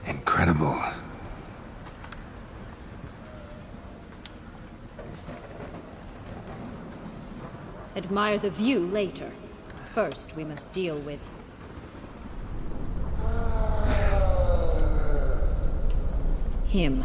Speaker 2: Incredible.
Speaker 1: Admire the view later. First, we must deal with... him.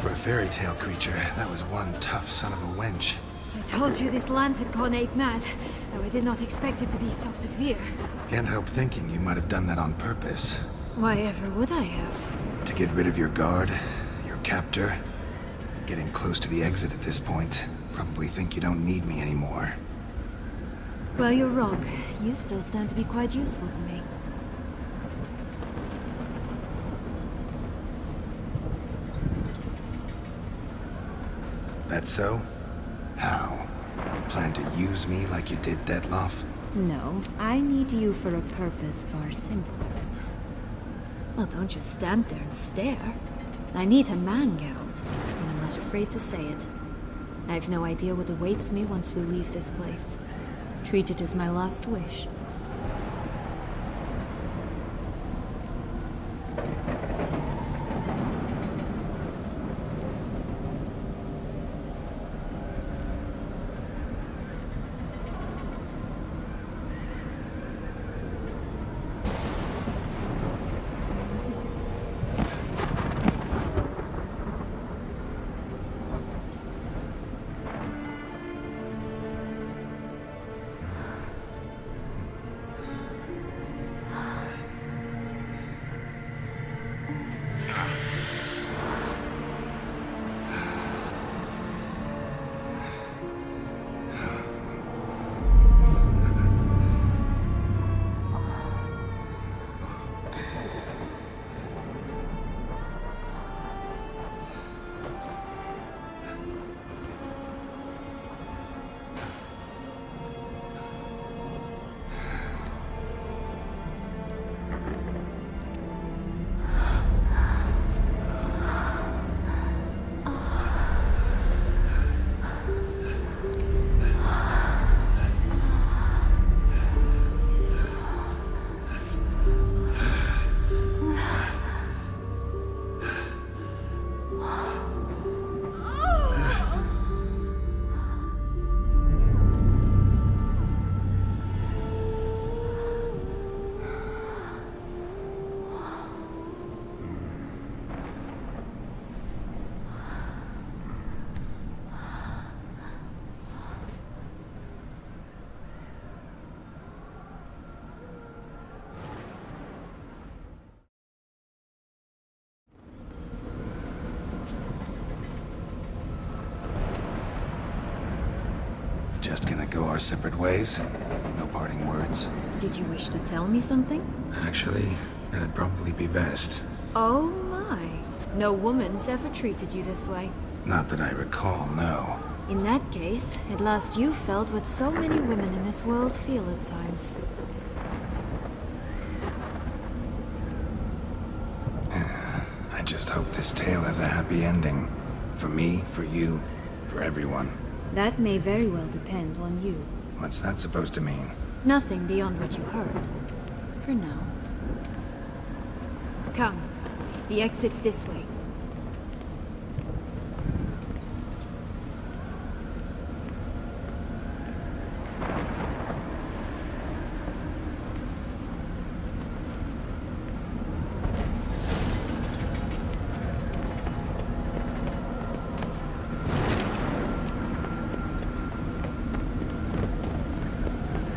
Speaker 2: For a fairy tale creature, that was one tough son of a wench.
Speaker 1: I told you this land had gone ape mad, though I did not expect it to be so severe.
Speaker 2: Can't help thinking you might have done that on purpose.
Speaker 1: Why ever would I have?
Speaker 2: To get rid of your guard, your captor. Getting close to the exit at this point. Probably think you don't need me anymore.
Speaker 1: Well, you're wrong. You still stand to be quite useful to me.
Speaker 2: That so? How? Plan to use me like you did Detloff?
Speaker 1: No, I need you for a purpose far simpler. Well, don't just stand there and stare. I need a man, Geralt, and I'm not afraid to say it. I have no idea what awaits me once we leave this place. Treat it as my last wish.
Speaker 2: just gonna go our separate ways? No parting words?
Speaker 1: Did you wish to tell me something?
Speaker 2: Actually, that'd probably be best.
Speaker 1: Oh my. No woman's ever treated you this way.
Speaker 2: Not that I recall, no.
Speaker 1: In that case, at last you felt what so many women in this world feel at times.
Speaker 2: I just hope this tale has a happy ending. For me, for you, for everyone.
Speaker 1: That may very well depend on you.
Speaker 2: What's that supposed to mean?
Speaker 1: Nothing beyond what you heard. For now. Come. The exit's this way.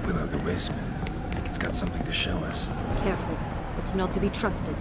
Speaker 2: Will-o'-the-wisp. Like it's got something to show us.
Speaker 1: Careful. It's not to be trusted.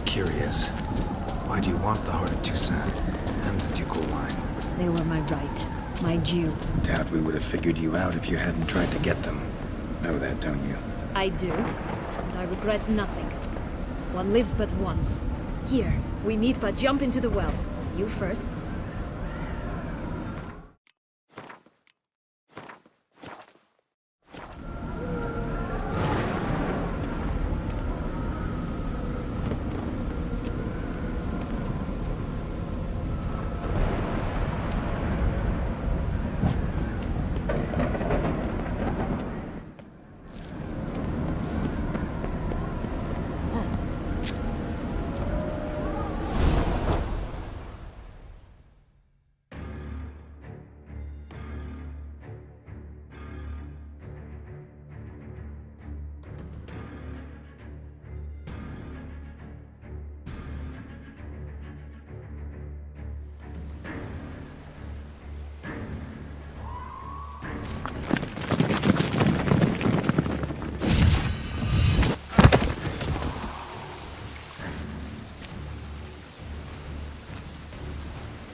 Speaker 2: Curious. Why do you want the Heart of Toussaint and the ducal wine?
Speaker 1: They were my right. My due.
Speaker 2: Doubt we would have figured you out if you hadn't tried to get them. Know that, don't you?
Speaker 1: I do. And I regret nothing. One lives but once. Here, we need but jump into the well. You first.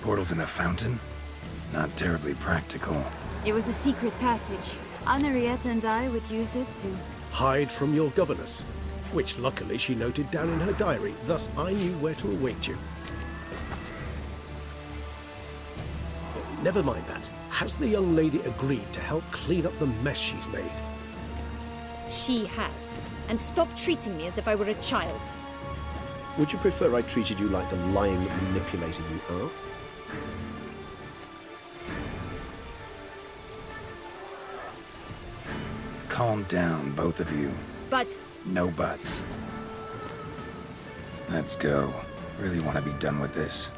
Speaker 2: Portals in a fountain? Not terribly practical.
Speaker 1: It was a secret passage. Henriette and I would use it to...
Speaker 9: hide from your governess, which luckily she noted down in her diary, thus I knew where to await you. Never mind that. Has the young lady agreed to help clean up the mess she's made?
Speaker 1: She has. And stop treating me as if I were a child.
Speaker 9: Would you prefer I treated you like the lying manipulator you are?
Speaker 2: Calm down, both of you.
Speaker 1: But
Speaker 2: No buts. Let's go. Really want to be done with this.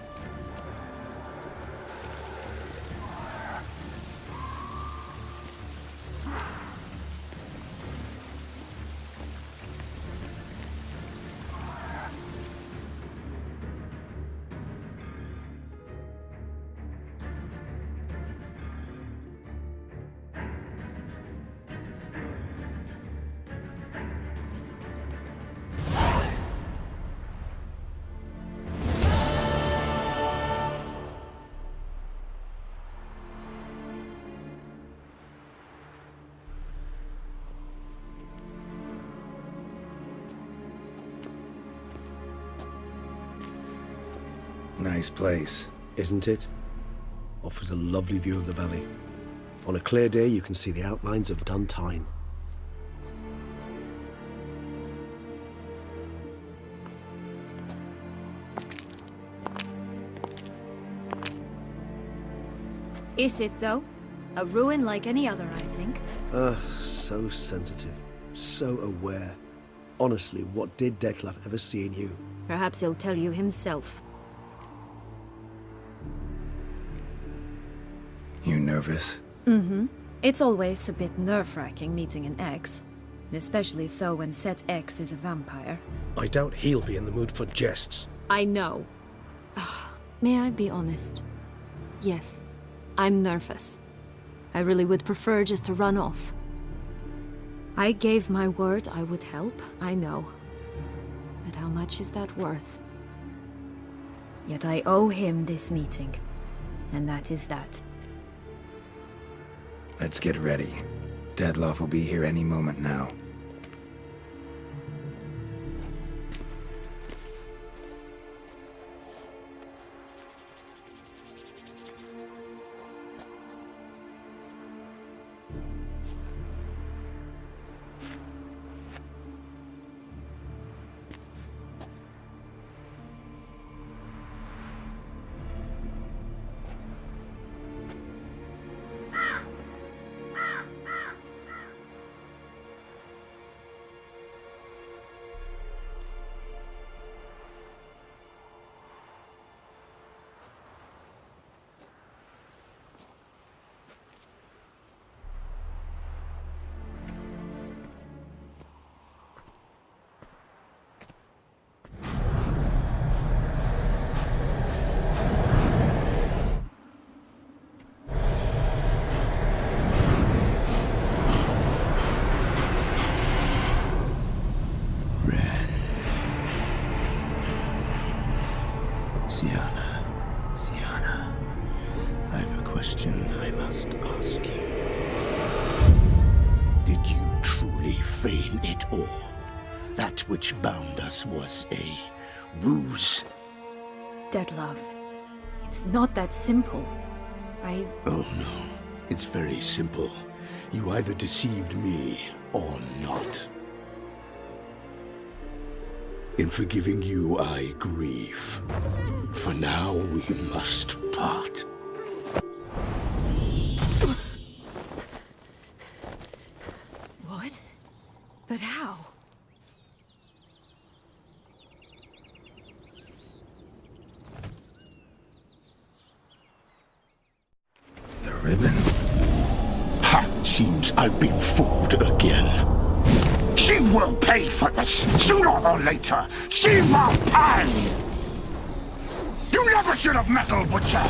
Speaker 2: Nice place.
Speaker 9: Isn't it? Offers a lovely view of the valley. On a clear day, you can see the outlines of done time.
Speaker 1: is it, though? A ruin like any other, I think.
Speaker 9: So sensitive. So aware. Honestly, what did Detlef ever see in you?
Speaker 1: Perhaps he'll tell you himself.
Speaker 2: You nervous?
Speaker 1: Mm-hmm. It's always a bit nerve-wracking meeting an ex. And especially so when said ex is a vampire.
Speaker 9: I doubt he'll be in the mood for jests.
Speaker 1: I know. May I be honest? Yes, I'm nervous. I really would prefer just to run off. I gave my word I would help, I know. But how much is that worth? Yet I owe him this meeting. And that is that.
Speaker 2: Let's get ready. Detlef will be here any moment now.
Speaker 10: Sienna, I have a question I must ask you. Did you truly feign it all? That which bound us was a ruse?
Speaker 1: Detlef, it's not that simple.
Speaker 10: Oh no, it's very simple. You either deceived me or not. In forgiving you, I grieve. For now, we must part.
Speaker 1: What? But how?
Speaker 2: The ribbon?
Speaker 10: Ha! Seems I've been fooled again. She will pay for this, sooner or later. She will pay! You never should have meddled, Butcher!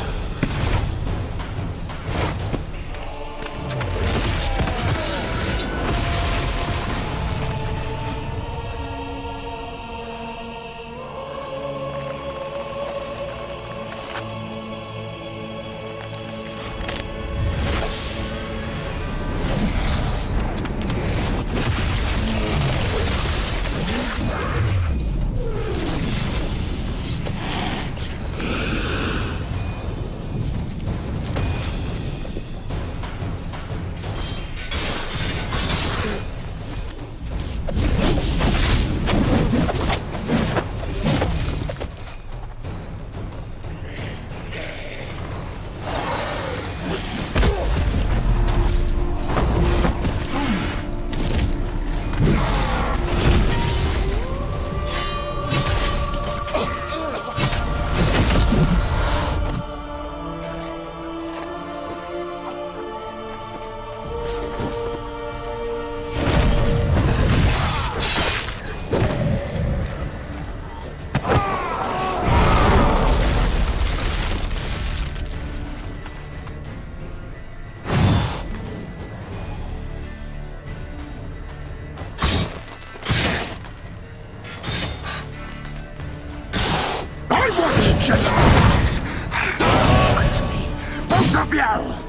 Speaker 10: you!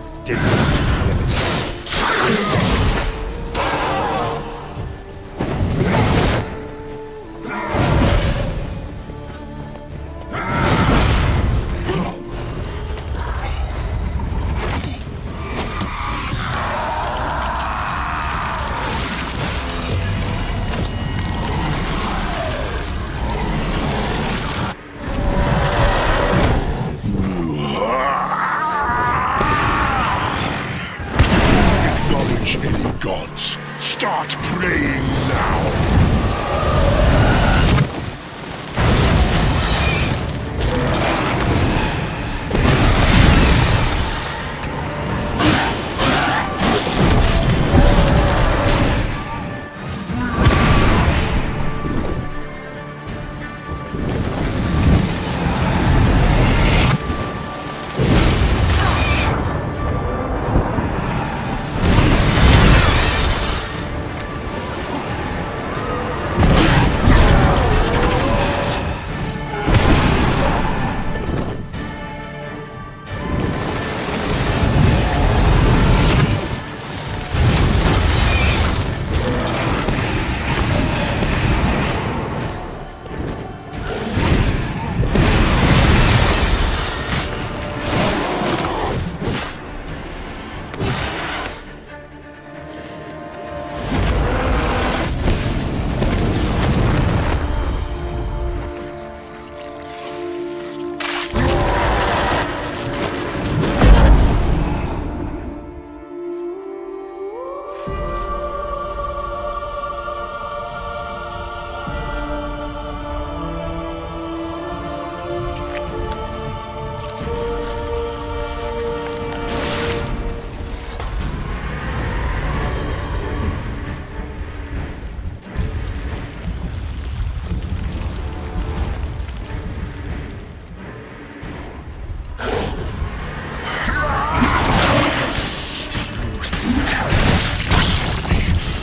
Speaker 10: Acknowledge any gods. Start praying now.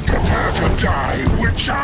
Speaker 10: Prepare to die, Witcher!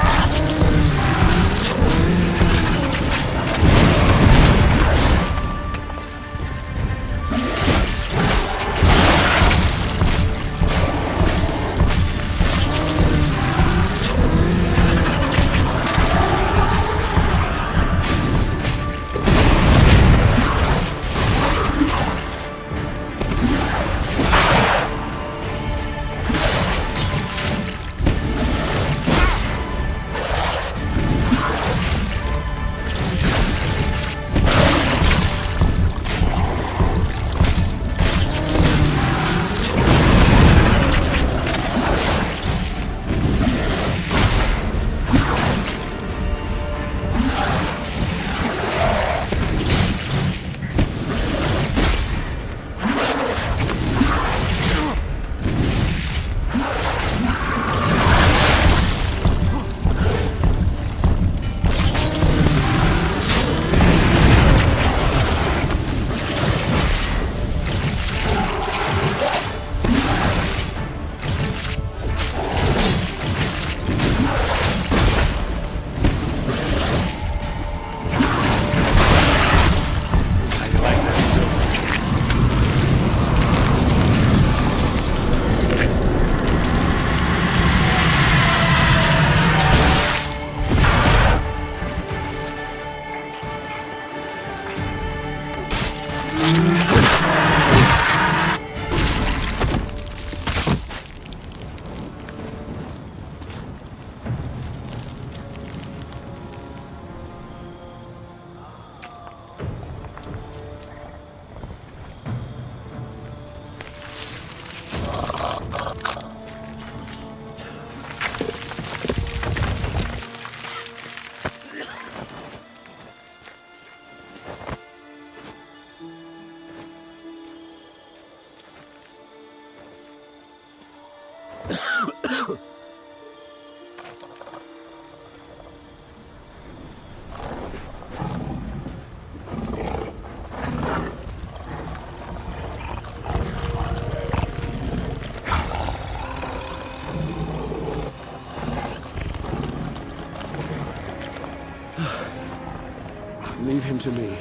Speaker 9: Leave him to me.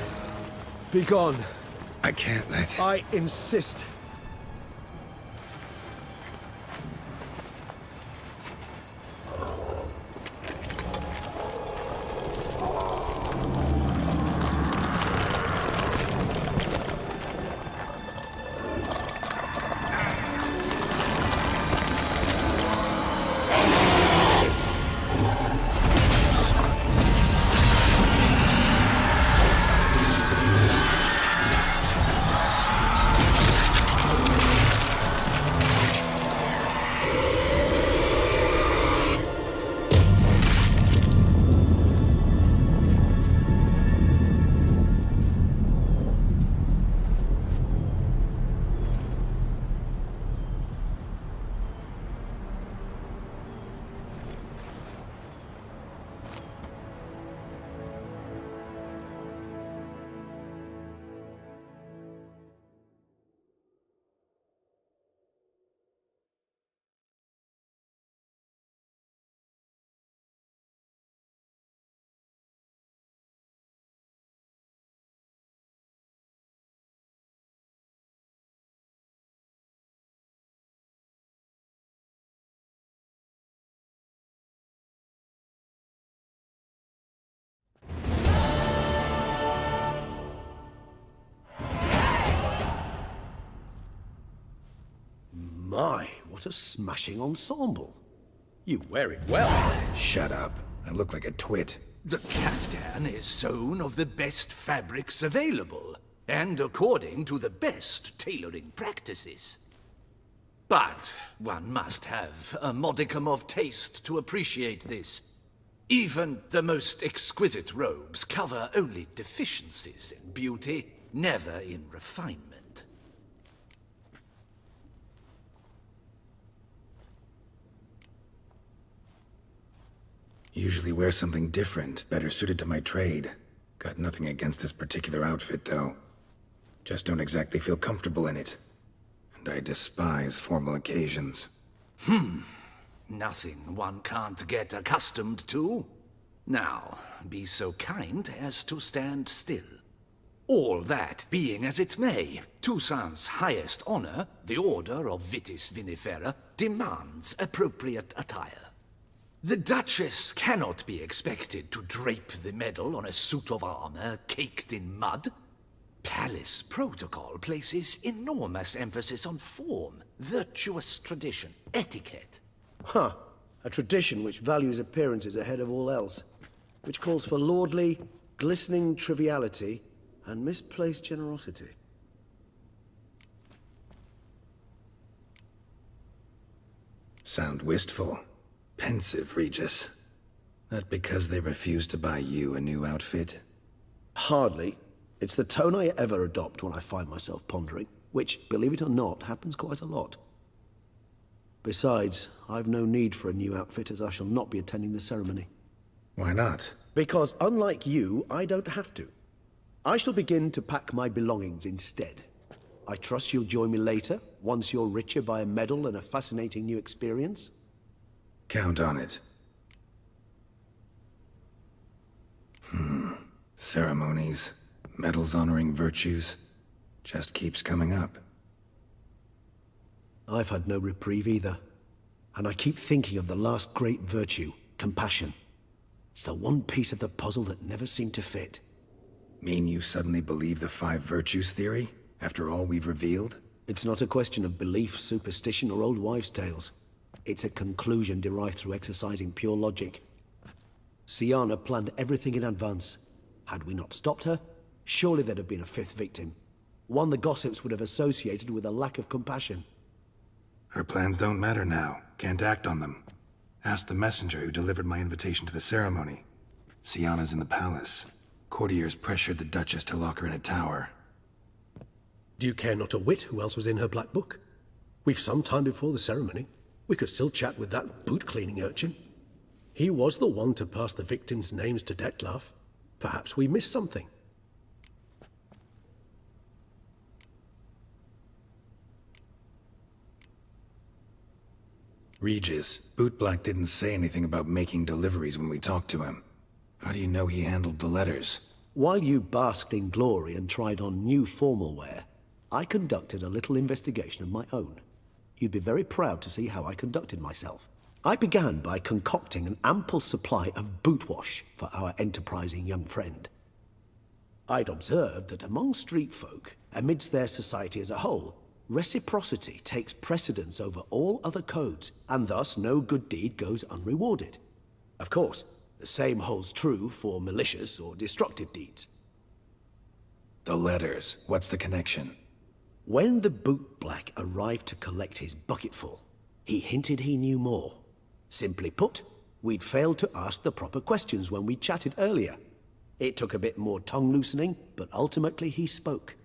Speaker 9: Be gone.
Speaker 2: I can't let...
Speaker 9: I insist. My, what a smashing ensemble. You wear it well.
Speaker 2: Shut up. I look like a twit.
Speaker 6: The caftan is sewn of the best fabrics available, and according to the best tailoring practices. But one must have a modicum of taste to appreciate this. Even the most exquisite robes cover only deficiencies in beauty, never in refinement.
Speaker 2: Usually wear something different, better suited to my trade. Got nothing against this particular outfit, though. Just don't exactly feel comfortable in it. And I despise formal occasions.
Speaker 6: Nothing one can't get accustomed to. Now, be so kind as to stand still. All that being as it may, Toussaint's highest honor, the Order of Vitis Vinifera, demands appropriate attire. The Duchess cannot be expected to drape the medal on a suit of armor caked in mud. Palace protocol places enormous emphasis on form, virtuous tradition, etiquette.
Speaker 9: Huh. A tradition which values appearances ahead of all else. Which calls for lordly, glistening triviality and misplaced generosity.
Speaker 2: Sound wistful. Pensive, Regis. That because they refused to buy you a new outfit?
Speaker 9: Hardly. It's the tone I ever adopt when I find myself pondering, which, believe it or not, happens quite a lot. Besides, I've no need for a new outfit as I shall not be attending the ceremony.
Speaker 2: Why not?
Speaker 9: Because unlike you, I don't have to. I shall begin to pack my belongings instead. I trust you'll join me later, once you're richer by a medal and a fascinating new experience.
Speaker 2: Count on it. Ceremonies, medals honoring virtues, just keeps coming up.
Speaker 9: I've had no reprieve either. And I keep thinking of the last great virtue, compassion. It's the one piece of the puzzle that never seemed to fit.
Speaker 2: Mean you suddenly believe the 5 virtues theory, after all we've revealed?
Speaker 9: It's not a question of belief, superstition, or old wives' tales. It's a conclusion derived through exercising pure logic. Siana planned everything in advance. Had we not stopped her, surely there'd have been a 5th victim. One the gossips would have associated with a lack of compassion.
Speaker 2: Her plans don't matter now. Can't act on them. Ask the messenger who delivered my invitation to the ceremony. Siana's in the palace. Courtiers pressured the Duchess to lock her in a tower.
Speaker 9: Do you care not a whit who else was in her black book? We've some time before the ceremony. We could still chat with that boot-cleaning urchin. He was the one to pass the victims' names to Dettlaff. Perhaps we missed something.
Speaker 2: Regis, Bootblack didn't say anything about making deliveries when we talked to him. How do you know he handled the letters?
Speaker 9: While you basked in glory and tried on new formal wear, I conducted a little investigation of my own. You'd be very proud to see how I conducted myself. I began by concocting an ample supply of boot wash for our enterprising young friend. I'd observed that among street folk, amidst their society as a whole, reciprocity takes precedence over all other codes, and thus no good deed goes unrewarded. Of course, the same holds true for malicious or destructive deeds.
Speaker 2: The letters. What's the connection?
Speaker 9: When the bootblack arrived to collect his bucketful, he hinted he knew more. Simply put, we'd failed to ask the proper questions when we chatted earlier. It took a bit more tongue-loosening, but ultimately he spoke.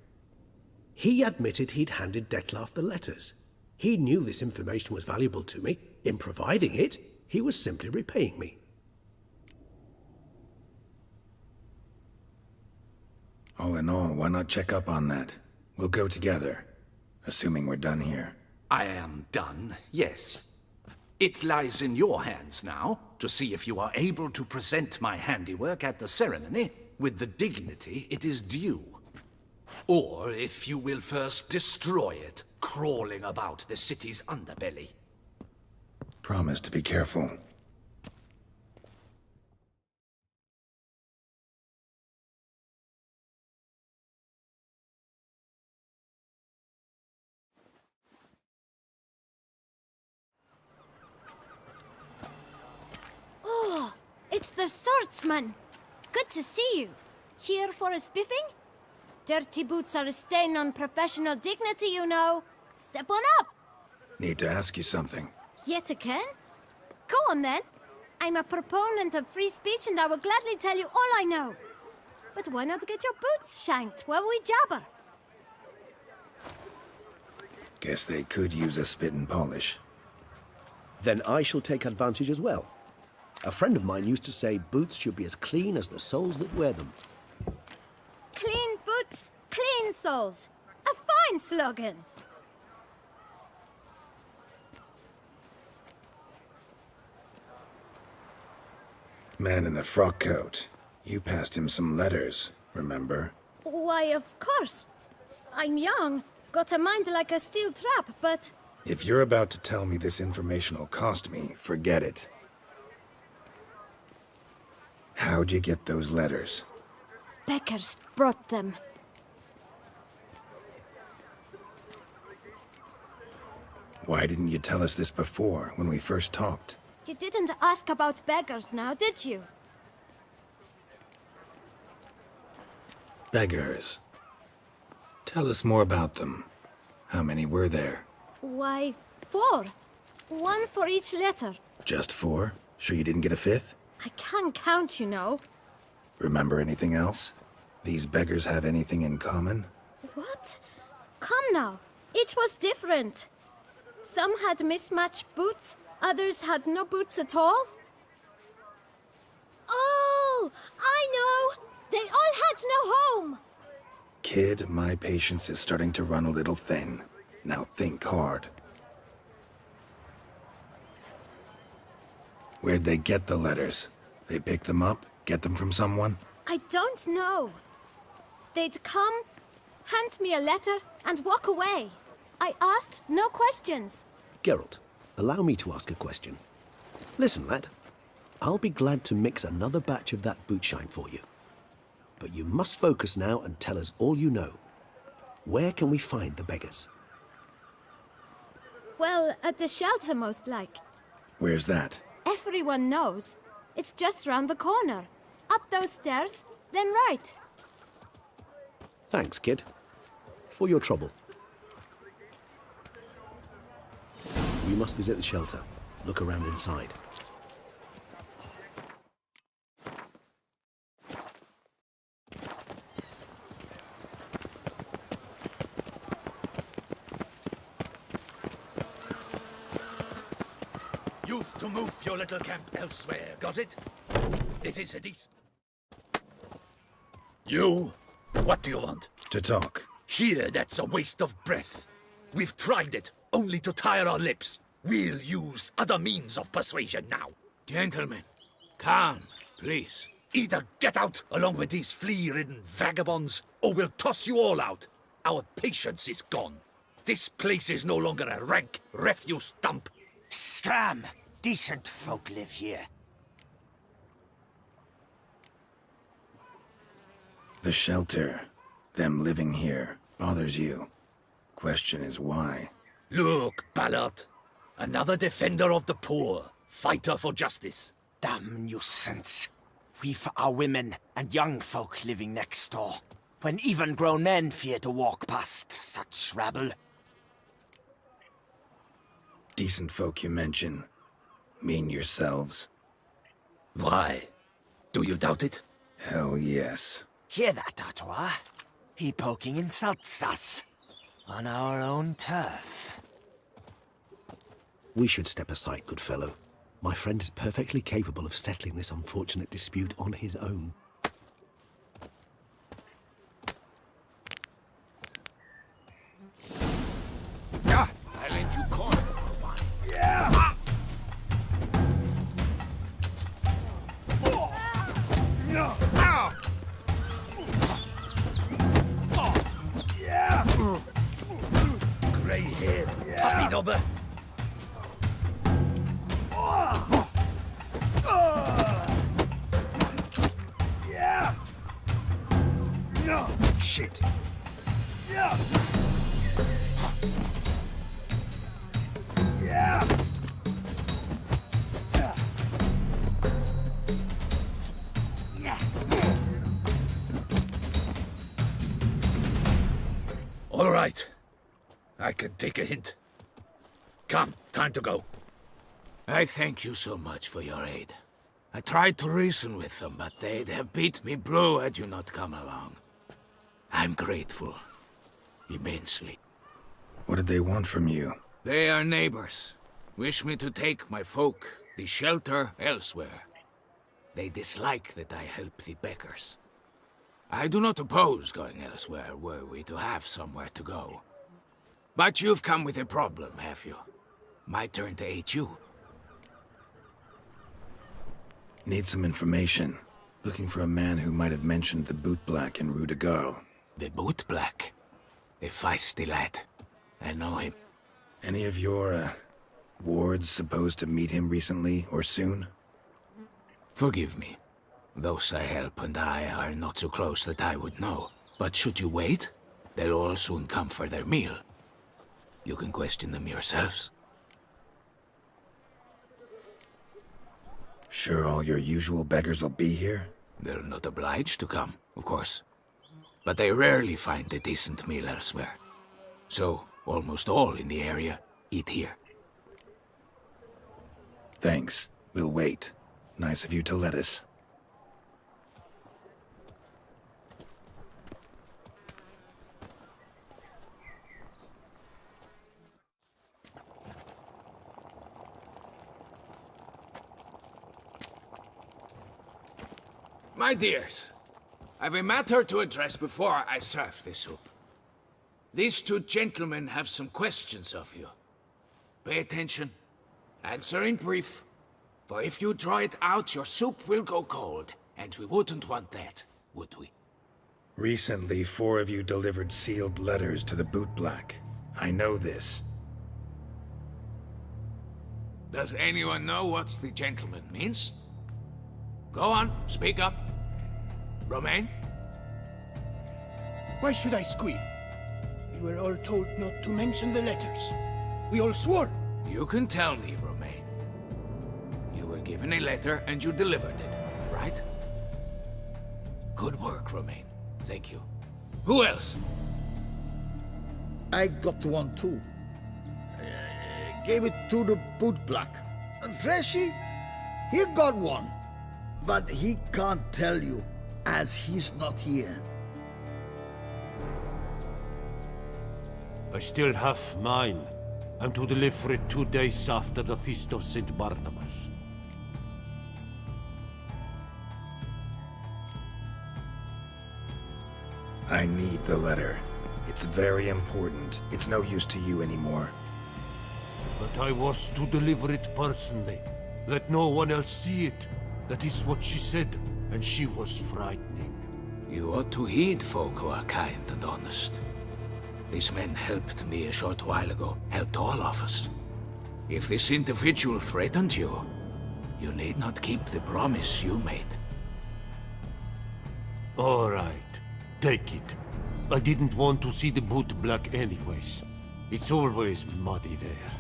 Speaker 9: He admitted he'd handed Dettlaff the letters. He knew this information was valuable to me. In providing it, he was simply repaying me.
Speaker 2: All in all, why not check up on that? We'll go together, assuming we're done here.
Speaker 6: I am done, yes. It lies in your hands now to see if you are able to present my handiwork at the ceremony with the dignity it is due. Or if you will first destroy it, crawling about the city's underbelly.
Speaker 2: Promise to be careful.
Speaker 1: the swordsman! Good to see you. Here for a spiffing? Dirty boots are a stain on professional dignity, you know. Step on up.
Speaker 2: Need to ask you something.
Speaker 1: Yet again? Go on then. I'm a proponent of free speech and I will gladly tell you all I know. But why not get your boots shanked while we jabber?
Speaker 2: Guess they could use a spit and polish.
Speaker 9: Then I shall take advantage as well. A friend of mine used to say boots should be as clean as the soles that wear them.
Speaker 1: Clean boots, clean soles. A fine slogan.
Speaker 2: Man in the frock coat. You passed him some letters, remember?
Speaker 1: Why, of course. I'm young, got a mind like a steel trap, but...
Speaker 2: If you're about to tell me this information will cost me, forget it. How'd you get those letters?
Speaker 1: Beggars brought them.
Speaker 2: Why didn't you tell us this before, when we first talked?
Speaker 1: You didn't ask about beggars now, did you?
Speaker 2: Beggars. Tell us more about them. How many were there?
Speaker 1: Why, 4. 1 for each letter.
Speaker 2: Just 4? Sure you didn't get a 5th?
Speaker 1: I can't count, you know.
Speaker 2: Remember anything else? These beggars have anything in common?
Speaker 1: What? Come now. Each was different. Some had mismatched boots, others had no boots at all. Oh, I know! They all had no home!
Speaker 2: Kid, my patience is starting to run a little thin. Now think hard. Where'd they get the letters? They pick them up? Get them from someone?
Speaker 1: I don't know. They'd come, hand me a letter, and walk away. I asked no questions.
Speaker 9: Geralt, allow me to ask a question. Listen, lad. I'll be glad to mix another batch of that bootshine for you. But you must focus now and tell us all you know. Where can we find the beggars?
Speaker 1: Well, at the shelter, most like.
Speaker 2: Where's that?
Speaker 1: Everyone knows. It's just round the corner. Up those stairs, then right.
Speaker 9: Thanks, kid. For your trouble. We must visit the shelter. Look around inside.
Speaker 6: You've to move your little camp elsewhere, got it? This is a decent... You? What do you want?
Speaker 2: To talk.
Speaker 6: Here, that's a waste of breath. We've tried it, only to tire our lips. We'll use other means of persuasion now.
Speaker 8: Gentlemen, calm, please.
Speaker 6: Either get out along with these flea-ridden vagabonds, or we'll toss you all out. Our patience is gone. This place is no longer a rank refuse dump.
Speaker 11: Scram! Decent folk live here.
Speaker 2: The shelter, them living here, bothers you. Question is why?
Speaker 6: Look, Ballard. Another defender of the poor. Fighter for justice.
Speaker 11: Damn nuisance. We've our women and young folk living next door, when even grown men fear to walk past such rabble.
Speaker 2: Decent folk you mention. Mean yourselves?
Speaker 6: Why? Do you doubt it?
Speaker 2: Hell yes.
Speaker 11: Hear that, Artois? He poking insults us. On our own turf.
Speaker 9: We should step aside, good fellow. My friend is perfectly capable of settling this unfortunate dispute on his own.
Speaker 8: Yeah, I lend you corner for a while. Yeah!
Speaker 6: Grey hair, puppy knobber.
Speaker 11: Shit.
Speaker 6: can take a hint. Come, time to go.
Speaker 8: I thank you so much for your aid. I tried to reason with them, but they'd have beat me blue had you not come along. I'm grateful. Immensely.
Speaker 2: What did they want from you?
Speaker 8: They are neighbors. Wish me to take my folk, the shelter, elsewhere. They dislike that I help the beggars. I do not oppose going elsewhere, were we to have somewhere to go. But you've come with a problem, have you? My turn to aid you.
Speaker 2: Need some information. Looking for a man who might have mentioned the bootblack in Rue de Garl.
Speaker 8: The bootblack? A feisty lad. I know him.
Speaker 2: Any of your, wards supposed to meet him recently or soon?
Speaker 8: Forgive me. Those I help and I are not so close that I would know. But should you wait, they'll all soon come for their meal. You can question them yourselves.
Speaker 2: Sure all your usual beggars will be here?
Speaker 8: They're not obliged to come, of course. But they rarely find a decent meal elsewhere. So, almost all in the area eat here.
Speaker 2: Thanks. We'll wait. Nice of you to let us.
Speaker 8: My dears, I've a matter to address before I serve the soup. These two gentlemen have some questions of you. Pay attention. Answer in brief. For if you draw it out, your soup will go cold. And we wouldn't want that, would we?
Speaker 2: Recently, 4 of you delivered sealed letters to the bootblack. I know this.
Speaker 8: Does anyone know what the gentleman means? Go on, speak up. Romain?
Speaker 12: Why should I squeal? We were all told not to mention the letters. We all swore.
Speaker 8: You can tell me, Romain. You were given a letter and you delivered it, right? Good work, Romain. Thank you. Who else?
Speaker 12: I got one too. Gave it to the bootblack. And Freshie, he got one. But he can't tell you, as he's not here.
Speaker 13: I still have mine. I'm to deliver it 2 days after the Feast of St. Barnabas.
Speaker 2: I need the letter. It's very important. It's no use to you anymore.
Speaker 13: But I was to deliver it personally. Let no one else see it. That is what she said, and she was frightening.
Speaker 8: You ought to heed folk who are kind and honest. These men helped me a short while ago, helped all of us. If this individual threatened you, you need not keep the promise you made.
Speaker 13: All right, take it. I didn't want to see the bootblack anyways. It's always muddy there.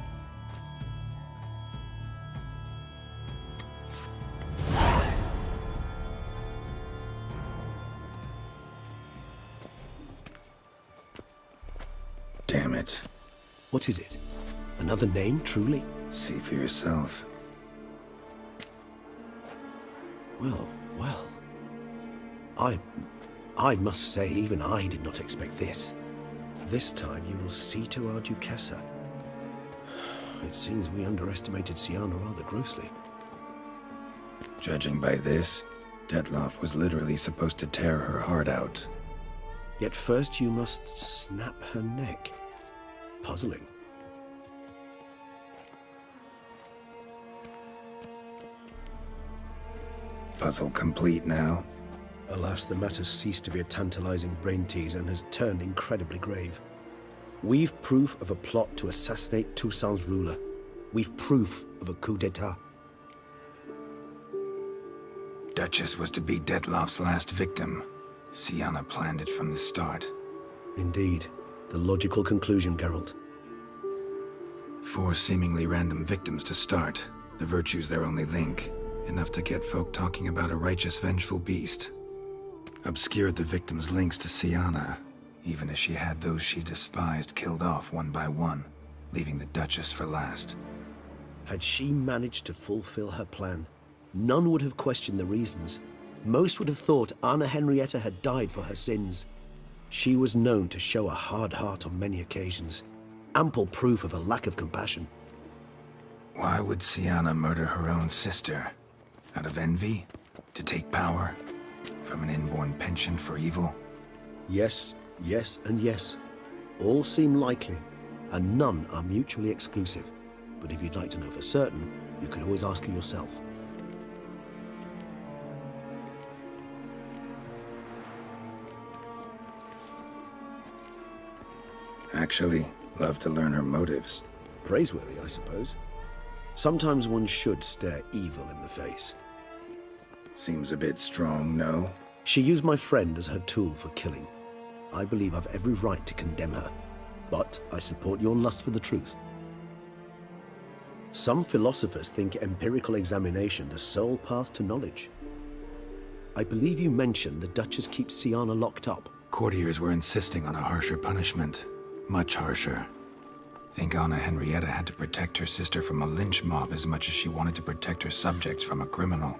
Speaker 2: Damn it.
Speaker 9: What is it? Another name, truly?
Speaker 2: See for yourself.
Speaker 9: Well, well. I must say, even I did not expect this. This time you will see to our Duchessa. It seems we underestimated Sienna rather grossly.
Speaker 2: Judging by this, Detloff was literally supposed to tear her heart out.
Speaker 9: Yet first you must snap her neck. Puzzling.
Speaker 2: Puzzle complete now.
Speaker 9: Alas, the matter's ceased to be a tantalizing brain tease and has turned incredibly grave. We've proof of a plot to assassinate Toussaint's ruler. We've proof of a coup d'etat.
Speaker 2: Duchess was to be Detloff's last victim. Sienna planned it from the start.
Speaker 9: Indeed. The logical conclusion, Geralt.
Speaker 2: 4 seemingly random victims to start. The virtue's their only link. Enough to get folk talking about a righteous, vengeful beast. Obscured the victim's links to Sienna. even as she had those she despised killed off one by one, leaving the Duchess for last.
Speaker 9: Had she managed to fulfill her plan, none would have questioned the reasons. Most would have thought Anna Henrietta had died for her sins. She was known to show a hard heart on many occasions, ample proof of a lack of compassion.
Speaker 2: Why would Sienna murder her own sister? Out of envy? To take power? From an inborn penchant for evil?
Speaker 9: Yes, yes, and yes. All seem likely, and none are mutually exclusive. But if you'd like to know for certain, you could always ask her yourself.
Speaker 2: Actually, love to learn her motives.
Speaker 9: Praiseworthy, I suppose. Sometimes one should stare evil in the face.
Speaker 2: Seems a bit strong, no?
Speaker 9: She used my friend as her tool for killing. I believe I've every right to condemn her, but I support your lust for the truth. Some philosophers think empirical examination the sole path to knowledge. I believe you mentioned the Duchess keeps Sienna locked up.
Speaker 2: Courtiers were insisting on a harsher punishment. Much harsher. Think Anna Henrietta had to protect her sister from a lynch mob as much as she wanted to protect her subjects from a criminal.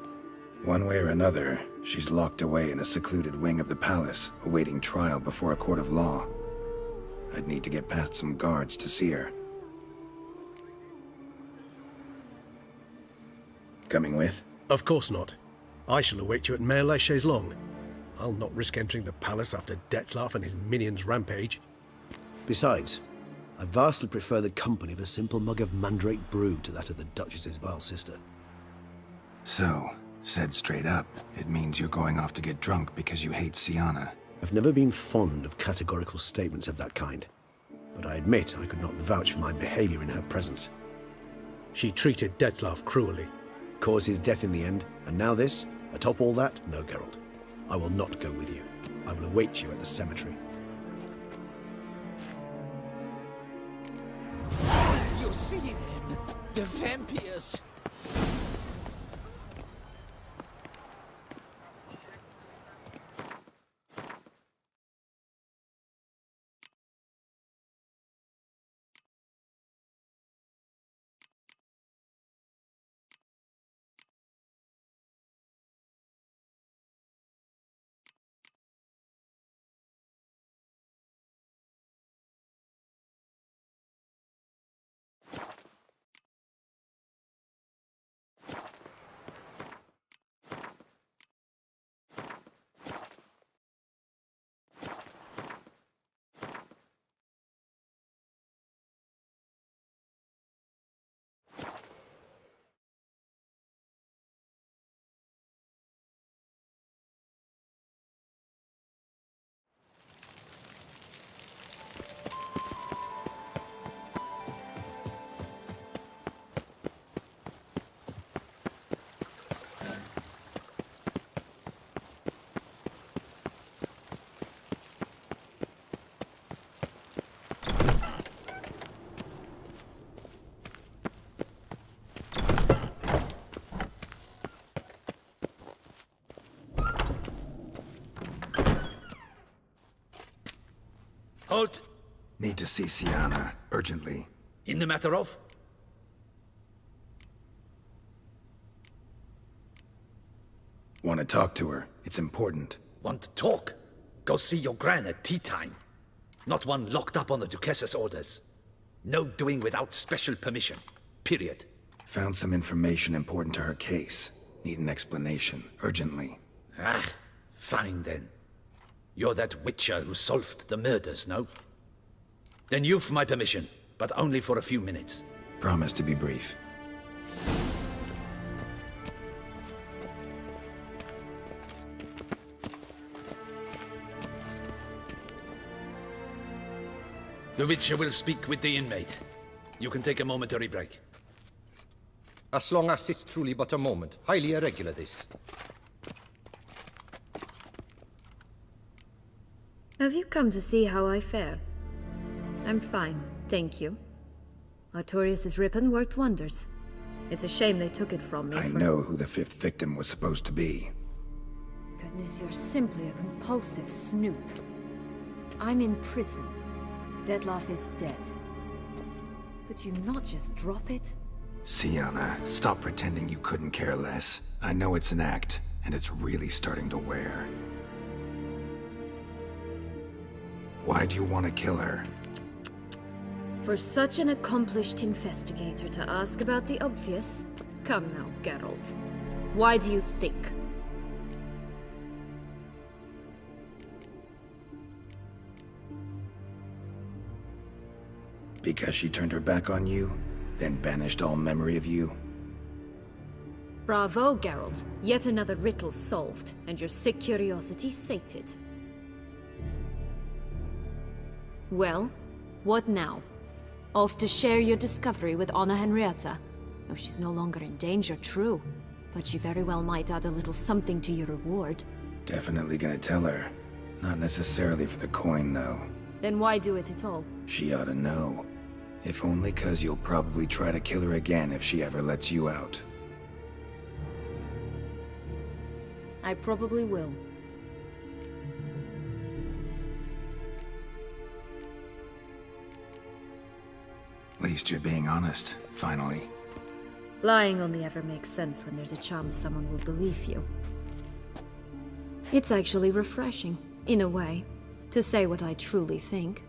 Speaker 2: One way or another, she's locked away in a secluded wing of the palace, awaiting trial before a court of law. I'd need to get past some guards to see her. Coming with?
Speaker 9: Of course not. I shall await you at Mare la Chaise-Longue. I'll not risk entering the palace after Dettlaff and his minions rampage. Besides, I vastly prefer the company of a simple mug of mandrake brew to that of the Duchess's vile sister.
Speaker 2: So, said straight up, it means you're going off to get drunk because you hate Sienna.
Speaker 9: I've never been fond of categorical statements of that kind, but I admit I could not vouch for my behavior in her presence. She treated Dettlaff cruelly, caused his death in the end, and now this? Atop all that, no, Geralt. I will not go with you. I will await you at the cemetery.
Speaker 11: You see them? The vampires!
Speaker 6: Halt!
Speaker 2: Need to see Sienna, urgently.
Speaker 6: In the matter of?
Speaker 2: Want to talk to her. It's important.
Speaker 6: Want to talk? Go see your gran at tea time. Not one locked up on the Duchess's orders. No doing without special permission. Period.
Speaker 2: Found some information important to her case. Need an explanation, urgently.
Speaker 6: Ah, fine then. You're that witcher who solved the murders, no? Then you've my permission, but only for a few minutes.
Speaker 2: Promise to be brief.
Speaker 6: The witcher will speak with the inmate. You can take a momentary break.
Speaker 14: As long as it's truly but a moment. Highly irregular, this.
Speaker 1: Have you come to see how I fare? I'm fine, thank you. Artorius' ribbon worked wonders. It's a shame they took it from me.
Speaker 2: I know who the fifth victim was supposed to be.
Speaker 1: Goodness, you're simply a compulsive snoop. I'm in prison. Dettlaff is dead. Could you not just drop it?
Speaker 2: Sienna, stop pretending you couldn't care less. I know it's an act, and it's really starting to wear. Why do you want to kill her?
Speaker 1: For such an accomplished investigator to ask about the obvious? Come now, Geralt. Why do you think?
Speaker 2: Because she turned her back on you, then banished all memory of you?
Speaker 1: Bravo, Geralt. Yet another riddle solved, and your sick curiosity sated. Well, what now? Off to share your discovery with Anna Henrietta? No, she's no longer in danger, true. But she very well might add a little something to your reward.
Speaker 2: Definitely gonna tell her. Not necessarily for the coin, though.
Speaker 1: Then why do it at all?
Speaker 2: She ought to know. If only 'cause you'll probably try to kill her again if she ever lets you out.
Speaker 1: I probably will.
Speaker 2: At least you're being honest, finally.
Speaker 1: Lying only ever makes sense when there's a chance someone will believe you. It's actually refreshing, in a way, to say what I truly think.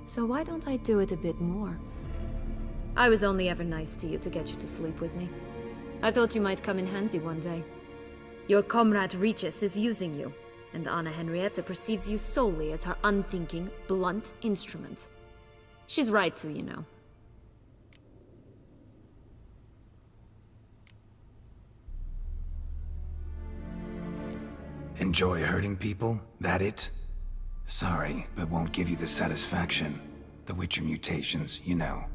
Speaker 1: So why don't I do it a bit more? I was only ever nice to you to get you to sleep with me. I thought you might come in handy one day. Your comrade Regis is using you, and Anna Henrietta perceives you solely as her unthinking, blunt instrument. She's right to, you know.
Speaker 2: Enjoy hurting people? That it? Sorry, but won't give you the satisfaction. The Witcher mutations, you know.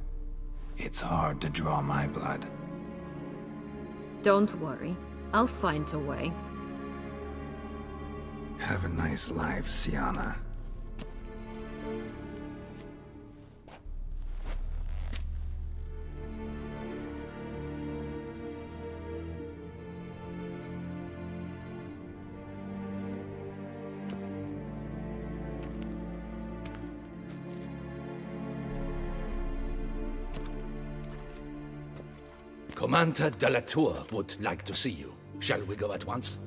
Speaker 2: It's hard to draw my blood.
Speaker 1: Don't worry. I'll find a way.
Speaker 2: Have a nice life, Sienna.
Speaker 6: Commander de la Tour would like to see you. Shall we go at once?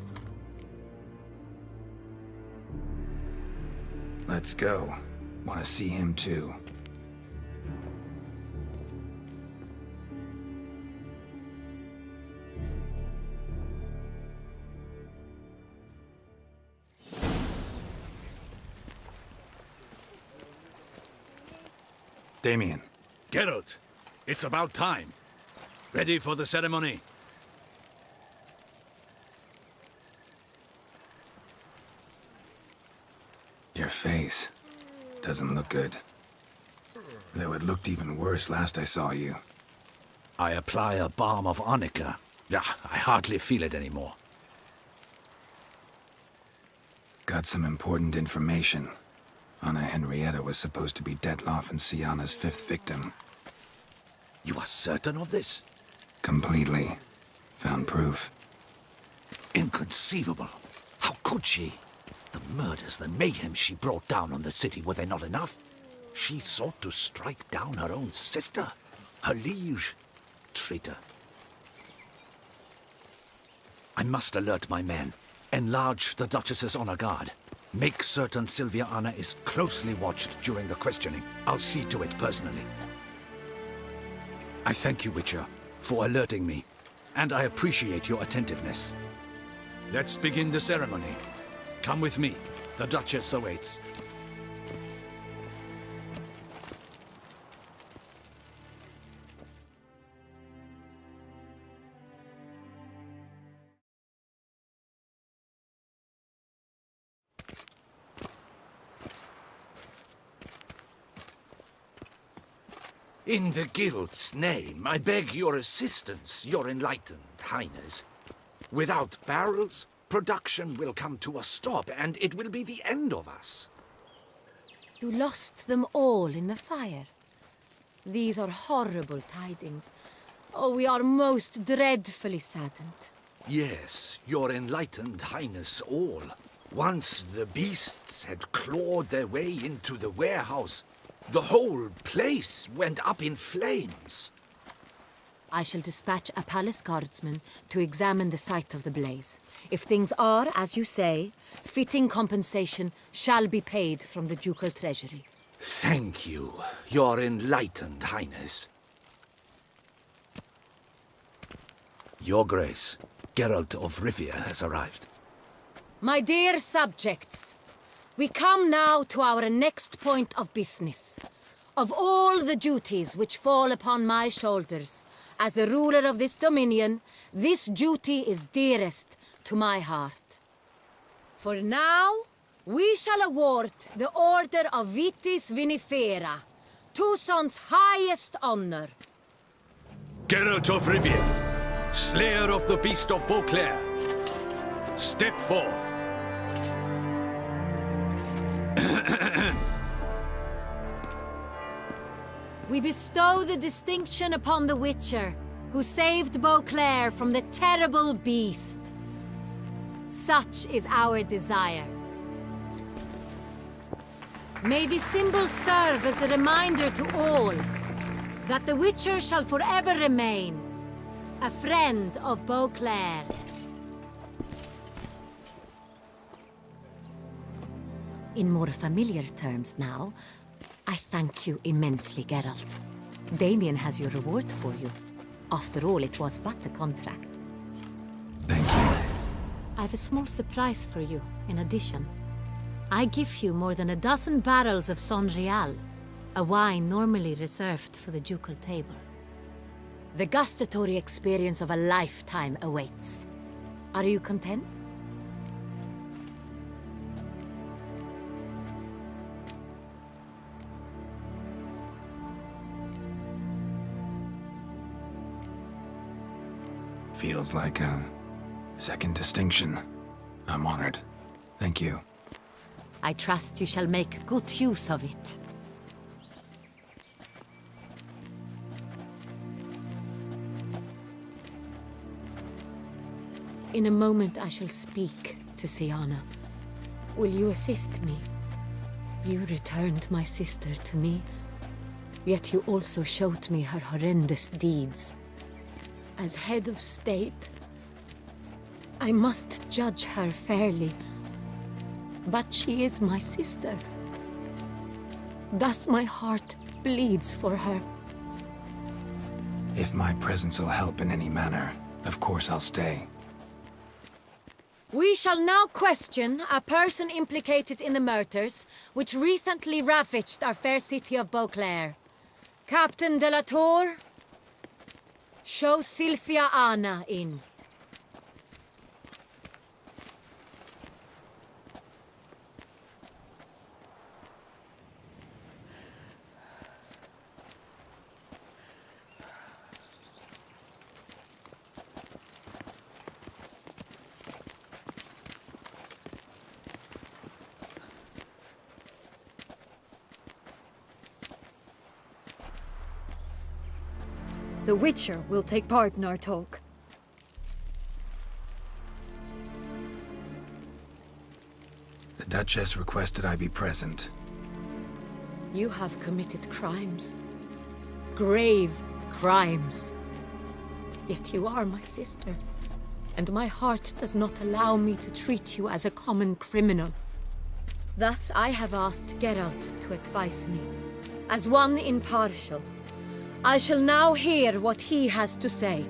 Speaker 2: Let's go. Want to see him too. Damien.
Speaker 6: Geralt, it's about time. Ready for the ceremony?
Speaker 2: Your face doesn't look good. Though it looked even worse last I saw you.
Speaker 6: I apply a balm of arnica. Yeah, I hardly feel it anymore.
Speaker 2: Got some important information. Anna Henrietta was supposed to be Dettlaff and Sienna's 5th victim.
Speaker 6: You are certain of this?
Speaker 2: Completely. Found proof.
Speaker 6: Inconceivable. How could she? The murders, the mayhem she brought down on the city, were they not enough? She sought to strike down her own sister, her liege. Traitor. I must alert my men. Enlarge the Duchess's honor guard. Make certain Sylvia Anna is closely watched during the questioning. I'll see to it personally. I thank you, Witcher, for alerting me, and I appreciate your attentiveness. Let's begin the ceremony. Come with me. The Duchess awaits. In the Guild's name, I beg your assistance, your enlightened highness. Without barrels, production will come to a stop, and it will be the end of us.
Speaker 1: You lost them all in the fire. These are horrible tidings. Oh, we are most dreadfully saddened.
Speaker 6: Yes, your enlightened highness all. Once the beasts had clawed their way into the warehouse, the whole place went up in flames.
Speaker 15: I shall dispatch a palace guardsman to examine the site of the blaze. If things are, as you say, fitting compensation shall be paid from the ducal treasury.
Speaker 6: Thank you, Your Enlightened Highness. Your Grace, Geralt of Rivia has arrived.
Speaker 15: My dear subjects, we come now to our next point of business. Of all the duties which fall upon my shoulders, as the ruler of this dominion, this duty is dearest to my heart. For now, we shall award the Order of Vitis Vinifera, Tucson's highest honor.
Speaker 6: Geralt of Rivia, Slayer of the Beast of Beauclair, step forth.
Speaker 15: We bestow the distinction upon the Witcher, who saved Beauclair from the terrible beast. Such is our desire. May the symbol serve as a reminder to all that the Witcher shall forever remain a friend of Beauclair. In more familiar terms now, I thank you immensely, Geralt. Damien has your reward for you. After all, it was but a contract.
Speaker 2: Thank you.
Speaker 15: I have a small surprise for you, in addition. I give you more than a dozen barrels of Son Real, a wine normally reserved for the ducal table. The gustatory experience of a lifetime awaits. Are you content?
Speaker 2: Feels like a second distinction. I'm honored. Thank you.
Speaker 15: I trust you shall make good use of it. In a moment I shall speak to Siana. Will you assist me? You returned my sister to me, yet you also showed me her horrendous deeds. As head of state, I must judge her fairly. But she is my sister. Thus my heart bleeds for her.
Speaker 2: If my presence will help in any manner, of course I'll stay.
Speaker 15: We shall now question a person implicated in the murders which recently ravaged our fair city of Beauclair. Captain de la Tour, show Sylvia Anna in.
Speaker 1: The Witcher will take part in our talk.
Speaker 2: The Duchess requested I be present.
Speaker 15: You have committed crimes. Grave crimes. Yet you are my sister, and my heart does not allow me to treat you as a common criminal. Thus I have asked Geralt to advise me, as one impartial. I shall now hear what he has to say.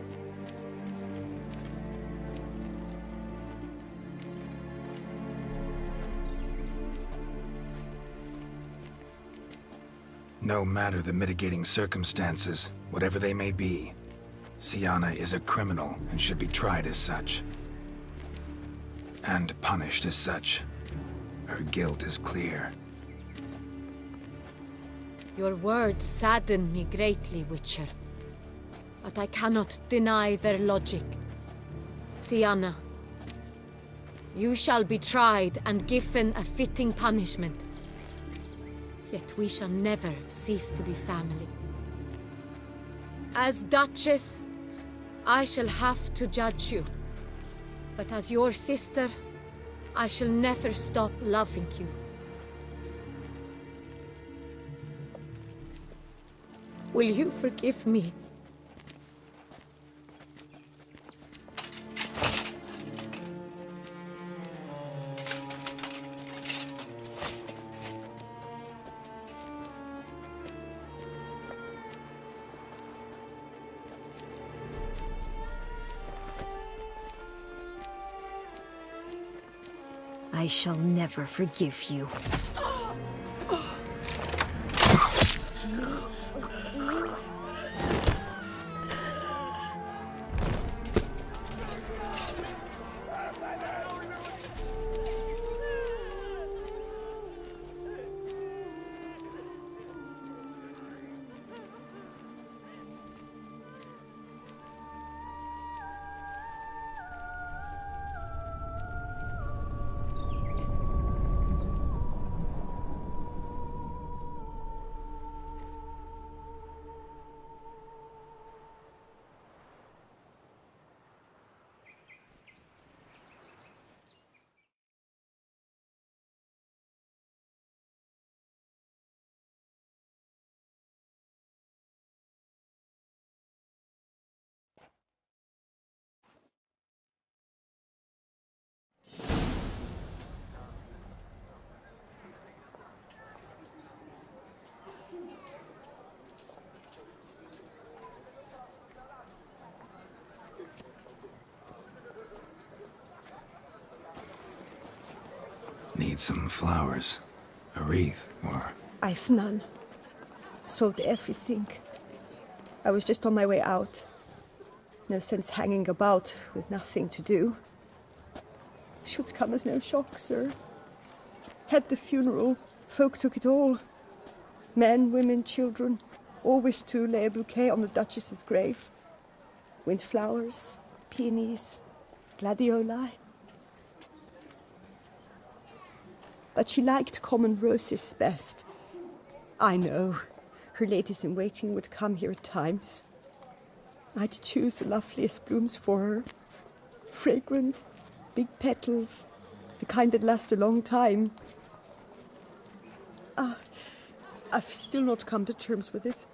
Speaker 2: No matter the mitigating circumstances, whatever they may be, Siana is a criminal and should be tried as such. And punished as such. Her guilt is clear.
Speaker 15: Your words sadden me greatly, Witcher. But I cannot deny their logic. Siana, you shall be tried and given a fitting punishment. Yet we shall never cease to be family. As Duchess, I shall have to judge you. But as your sister, I shall never stop loving you. Will you forgive me?
Speaker 1: I shall never forgive you.
Speaker 2: Need some flowers, a wreath, or...
Speaker 16: I've none. Sold everything. I was just on my way out. No sense hanging about with nothing to do. Should come as no shock, sir. Had the funeral, folk took it all. Men, women, children, all wished to lay a bouquet on the Duchess's grave. Windflowers, peonies, gladioli. But she liked common roses best. I know, her ladies-in-waiting would come here at times. I'd choose the loveliest blooms for her. Fragrant, big petals, the kind that last a long time. I've still not come to terms with it.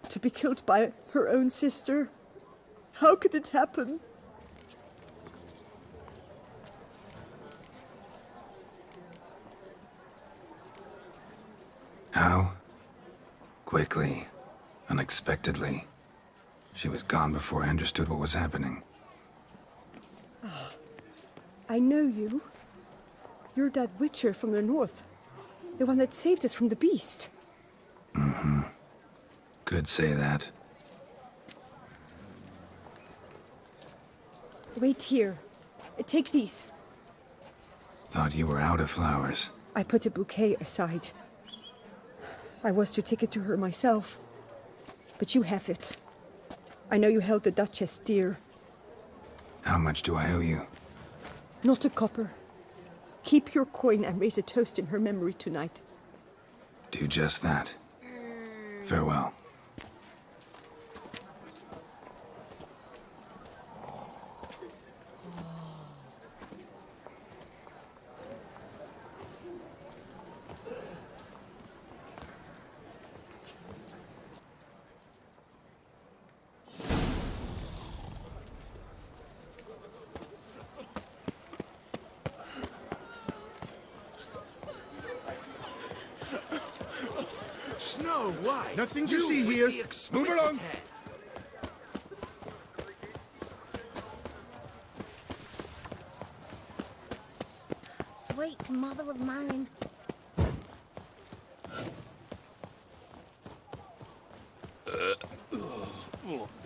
Speaker 16: To be killed by her own sister. How could it happen?
Speaker 2: How? Quickly, unexpectedly. She was gone before I understood what was happening.
Speaker 16: Oh, I know you. You're that witcher from the north. The one that saved us from the beast.
Speaker 2: Mm-hmm. Could say that.
Speaker 16: Wait here. Take these.
Speaker 2: Thought you were out of flowers.
Speaker 16: I put a bouquet aside. I was to take it to her myself. But you have it. I know you held the Duchess dear.
Speaker 2: How much do I owe you?
Speaker 16: Not a copper. Keep your coin and raise a toast in her memory tonight.
Speaker 2: Do just that. Farewell.
Speaker 6: Snow White!
Speaker 17: Nothing to
Speaker 6: You
Speaker 17: see
Speaker 6: with
Speaker 17: here.
Speaker 6: the exquisite
Speaker 17: Move along.
Speaker 6: hair.
Speaker 5: Sweet mother of mine.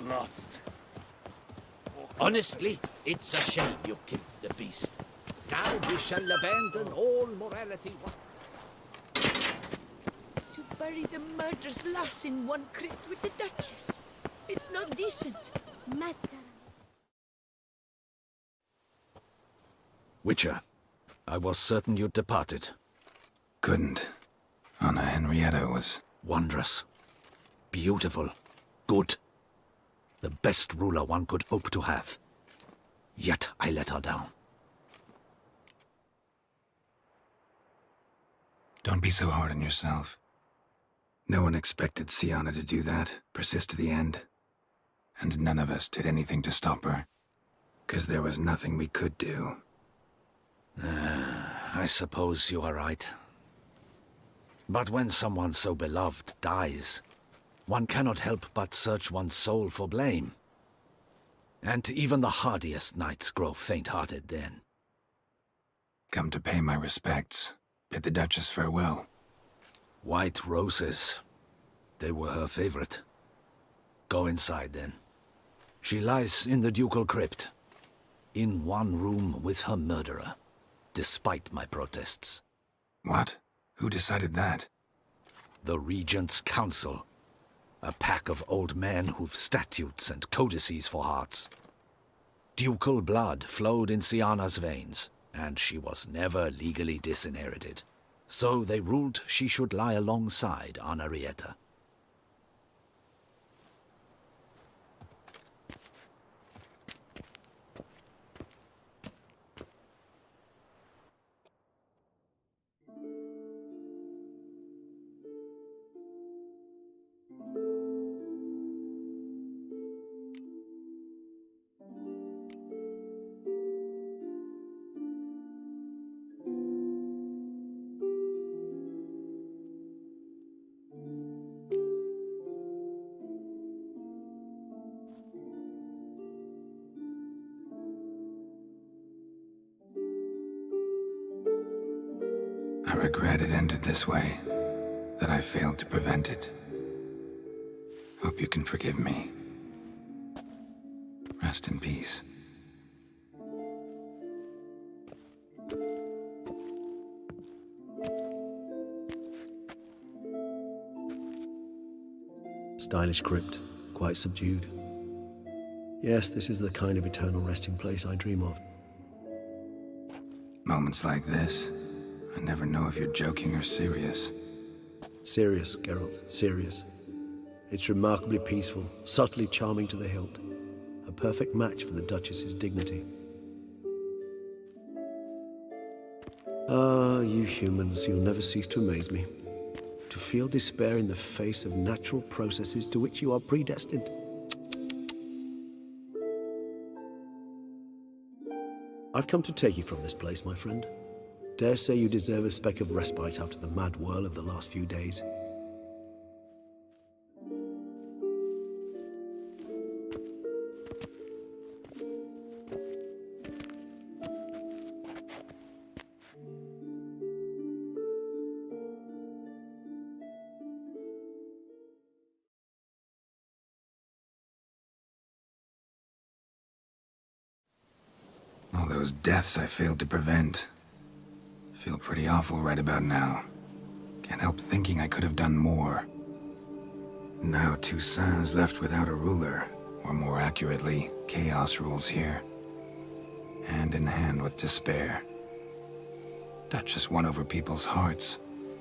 Speaker 6: Lost. Honestly, it's a shame you killed the beast. Now we shall abandon all morality.
Speaker 4: To bury the murderous lass in one crypt with the Duchess. It's not decent.
Speaker 5: Matter.
Speaker 6: Witcher, I was certain you'd departed.
Speaker 2: Couldn't. Anna Henrietta was...
Speaker 6: Wondrous. Beautiful. Good. The best ruler one could hope to have. Yet I let her down.
Speaker 2: Don't be so hard on yourself. No one expected Sienna to do that, persist to the end. And none of us did anything to stop her. 'Cause there was nothing we could do.
Speaker 6: I suppose you are right. But when someone so beloved dies, one cannot help but search one's soul for blame. And even the hardiest knights grow faint-hearted then.
Speaker 2: Come to pay my respects. Bid the Duchess farewell.
Speaker 6: White roses. They were her favorite. Go inside then. She lies in the ducal crypt. In one room with her murderer. Despite my protests.
Speaker 2: What? Who decided that?
Speaker 6: The Regent's Council. A pack of old men who've statutes and codices for hearts. Ducal blood flowed in Sienna's veins, and she was never legally disinherited. So they ruled she should lie alongside Anarietta.
Speaker 2: I regret it ended this way, that I failed to prevent it. Hope you can forgive me. Rest in peace.
Speaker 9: Stylish crypt, quite subdued. Yes, this is the kind of eternal resting place I dream of.
Speaker 2: Moments like this, I never know if you're joking or serious.
Speaker 9: Serious, Geralt, serious. It's remarkably peaceful, subtly charming to the hilt. A perfect match for the Duchess's dignity. Ah, you humans, you'll never cease to amaze me. To feel despair in the face of natural processes to which you are predestined. I've come to take you from this place, my friend. Dare say you deserve a speck of respite after the mad whirl of the last few days.
Speaker 2: All those deaths I failed to prevent. Feel pretty awful right about now. Can't help thinking I could have done more. Now Toussaint's left without a ruler, or more accurately, chaos rules here. Hand in hand with despair. Duchess won over people's hearts.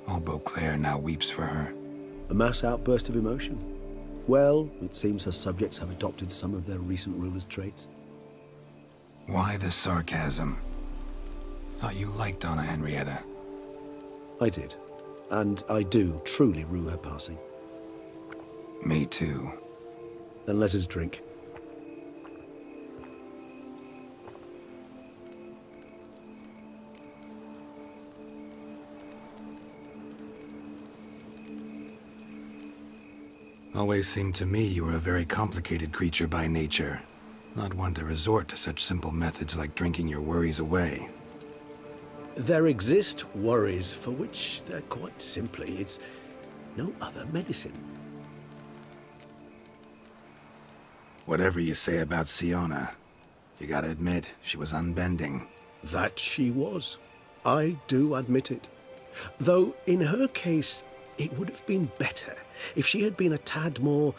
Speaker 2: All Beauclair now weeps for her.
Speaker 9: A mass outburst of emotion. Well, it seems her subjects have adopted some of their recent ruler's traits.
Speaker 2: Why the sarcasm? Thought you liked Donna Henrietta.
Speaker 9: I did. And I do truly rue her passing.
Speaker 2: Me too.
Speaker 9: Then let us drink.
Speaker 2: Always seemed to me you were a very complicated creature by nature. Not one to resort to such simple methods like drinking your worries away.
Speaker 9: There exist worries for which they're quite simply, it's no other medicine.
Speaker 2: Whatever you say about Sienna, you gotta admit, she was unbending.
Speaker 9: That she was. I do admit it. Though, in her case, it would have been better if she had been a tad more,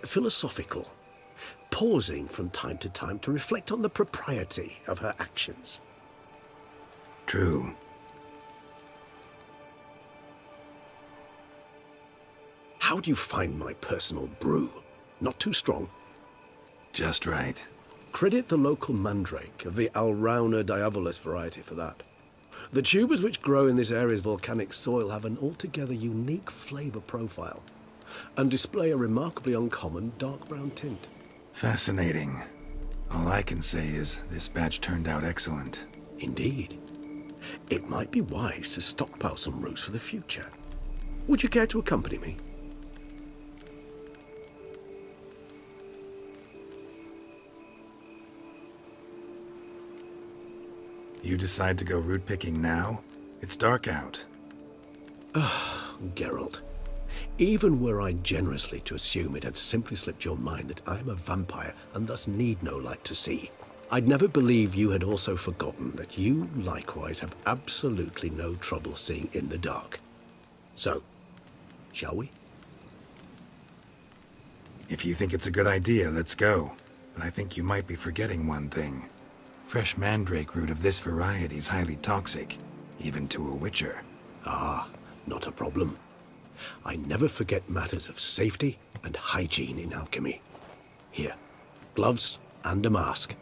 Speaker 9: philosophical, pausing from time to time to reflect on the propriety of her actions.
Speaker 2: True.
Speaker 9: How do you find my personal brew? Not too strong?
Speaker 2: Just right.
Speaker 9: Credit the local mandrake of the Alrauna diabolus variety for that. The tubers which grow in this area's volcanic soil have an altogether unique flavour profile and display a remarkably uncommon dark brown tint.
Speaker 2: Fascinating. All I can say is this batch turned out excellent.
Speaker 9: Indeed. It might be wise to stockpile some roots for the future. Would you care to accompany me?
Speaker 2: You decide to go root picking now? It's dark out.
Speaker 9: Geralt, even were I generously to assume it had simply slipped your mind that I am a vampire and thus need no light to see, I'd never believe you had also forgotten that you likewise have absolutely no trouble seeing in the dark. So, shall we?
Speaker 2: If you think it's a good idea, let's go. But I think you might be forgetting one thing. Fresh mandrake root of this variety is highly toxic, even to a witcher.
Speaker 9: Ah, not a problem. I never forget matters of safety and hygiene in alchemy. Here, gloves and a mask.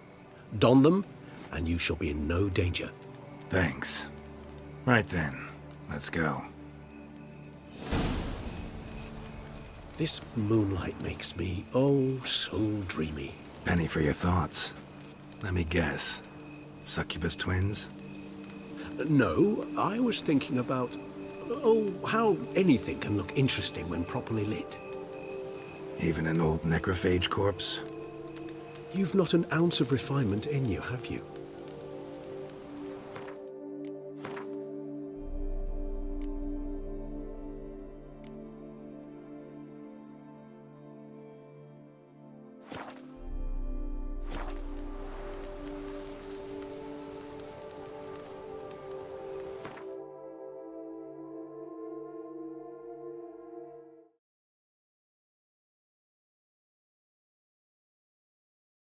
Speaker 9: Don them, and you shall be in no danger.
Speaker 2: Thanks. Right then, let's go.
Speaker 9: This moonlight makes me, oh, so dreamy.
Speaker 2: Penny for your thoughts. Let me guess. Succubus twins?
Speaker 9: No, I was thinking about, how anything can look interesting when properly lit.
Speaker 2: Even an old necrophage corpse?
Speaker 9: You've not an ounce of refinement in you, have you?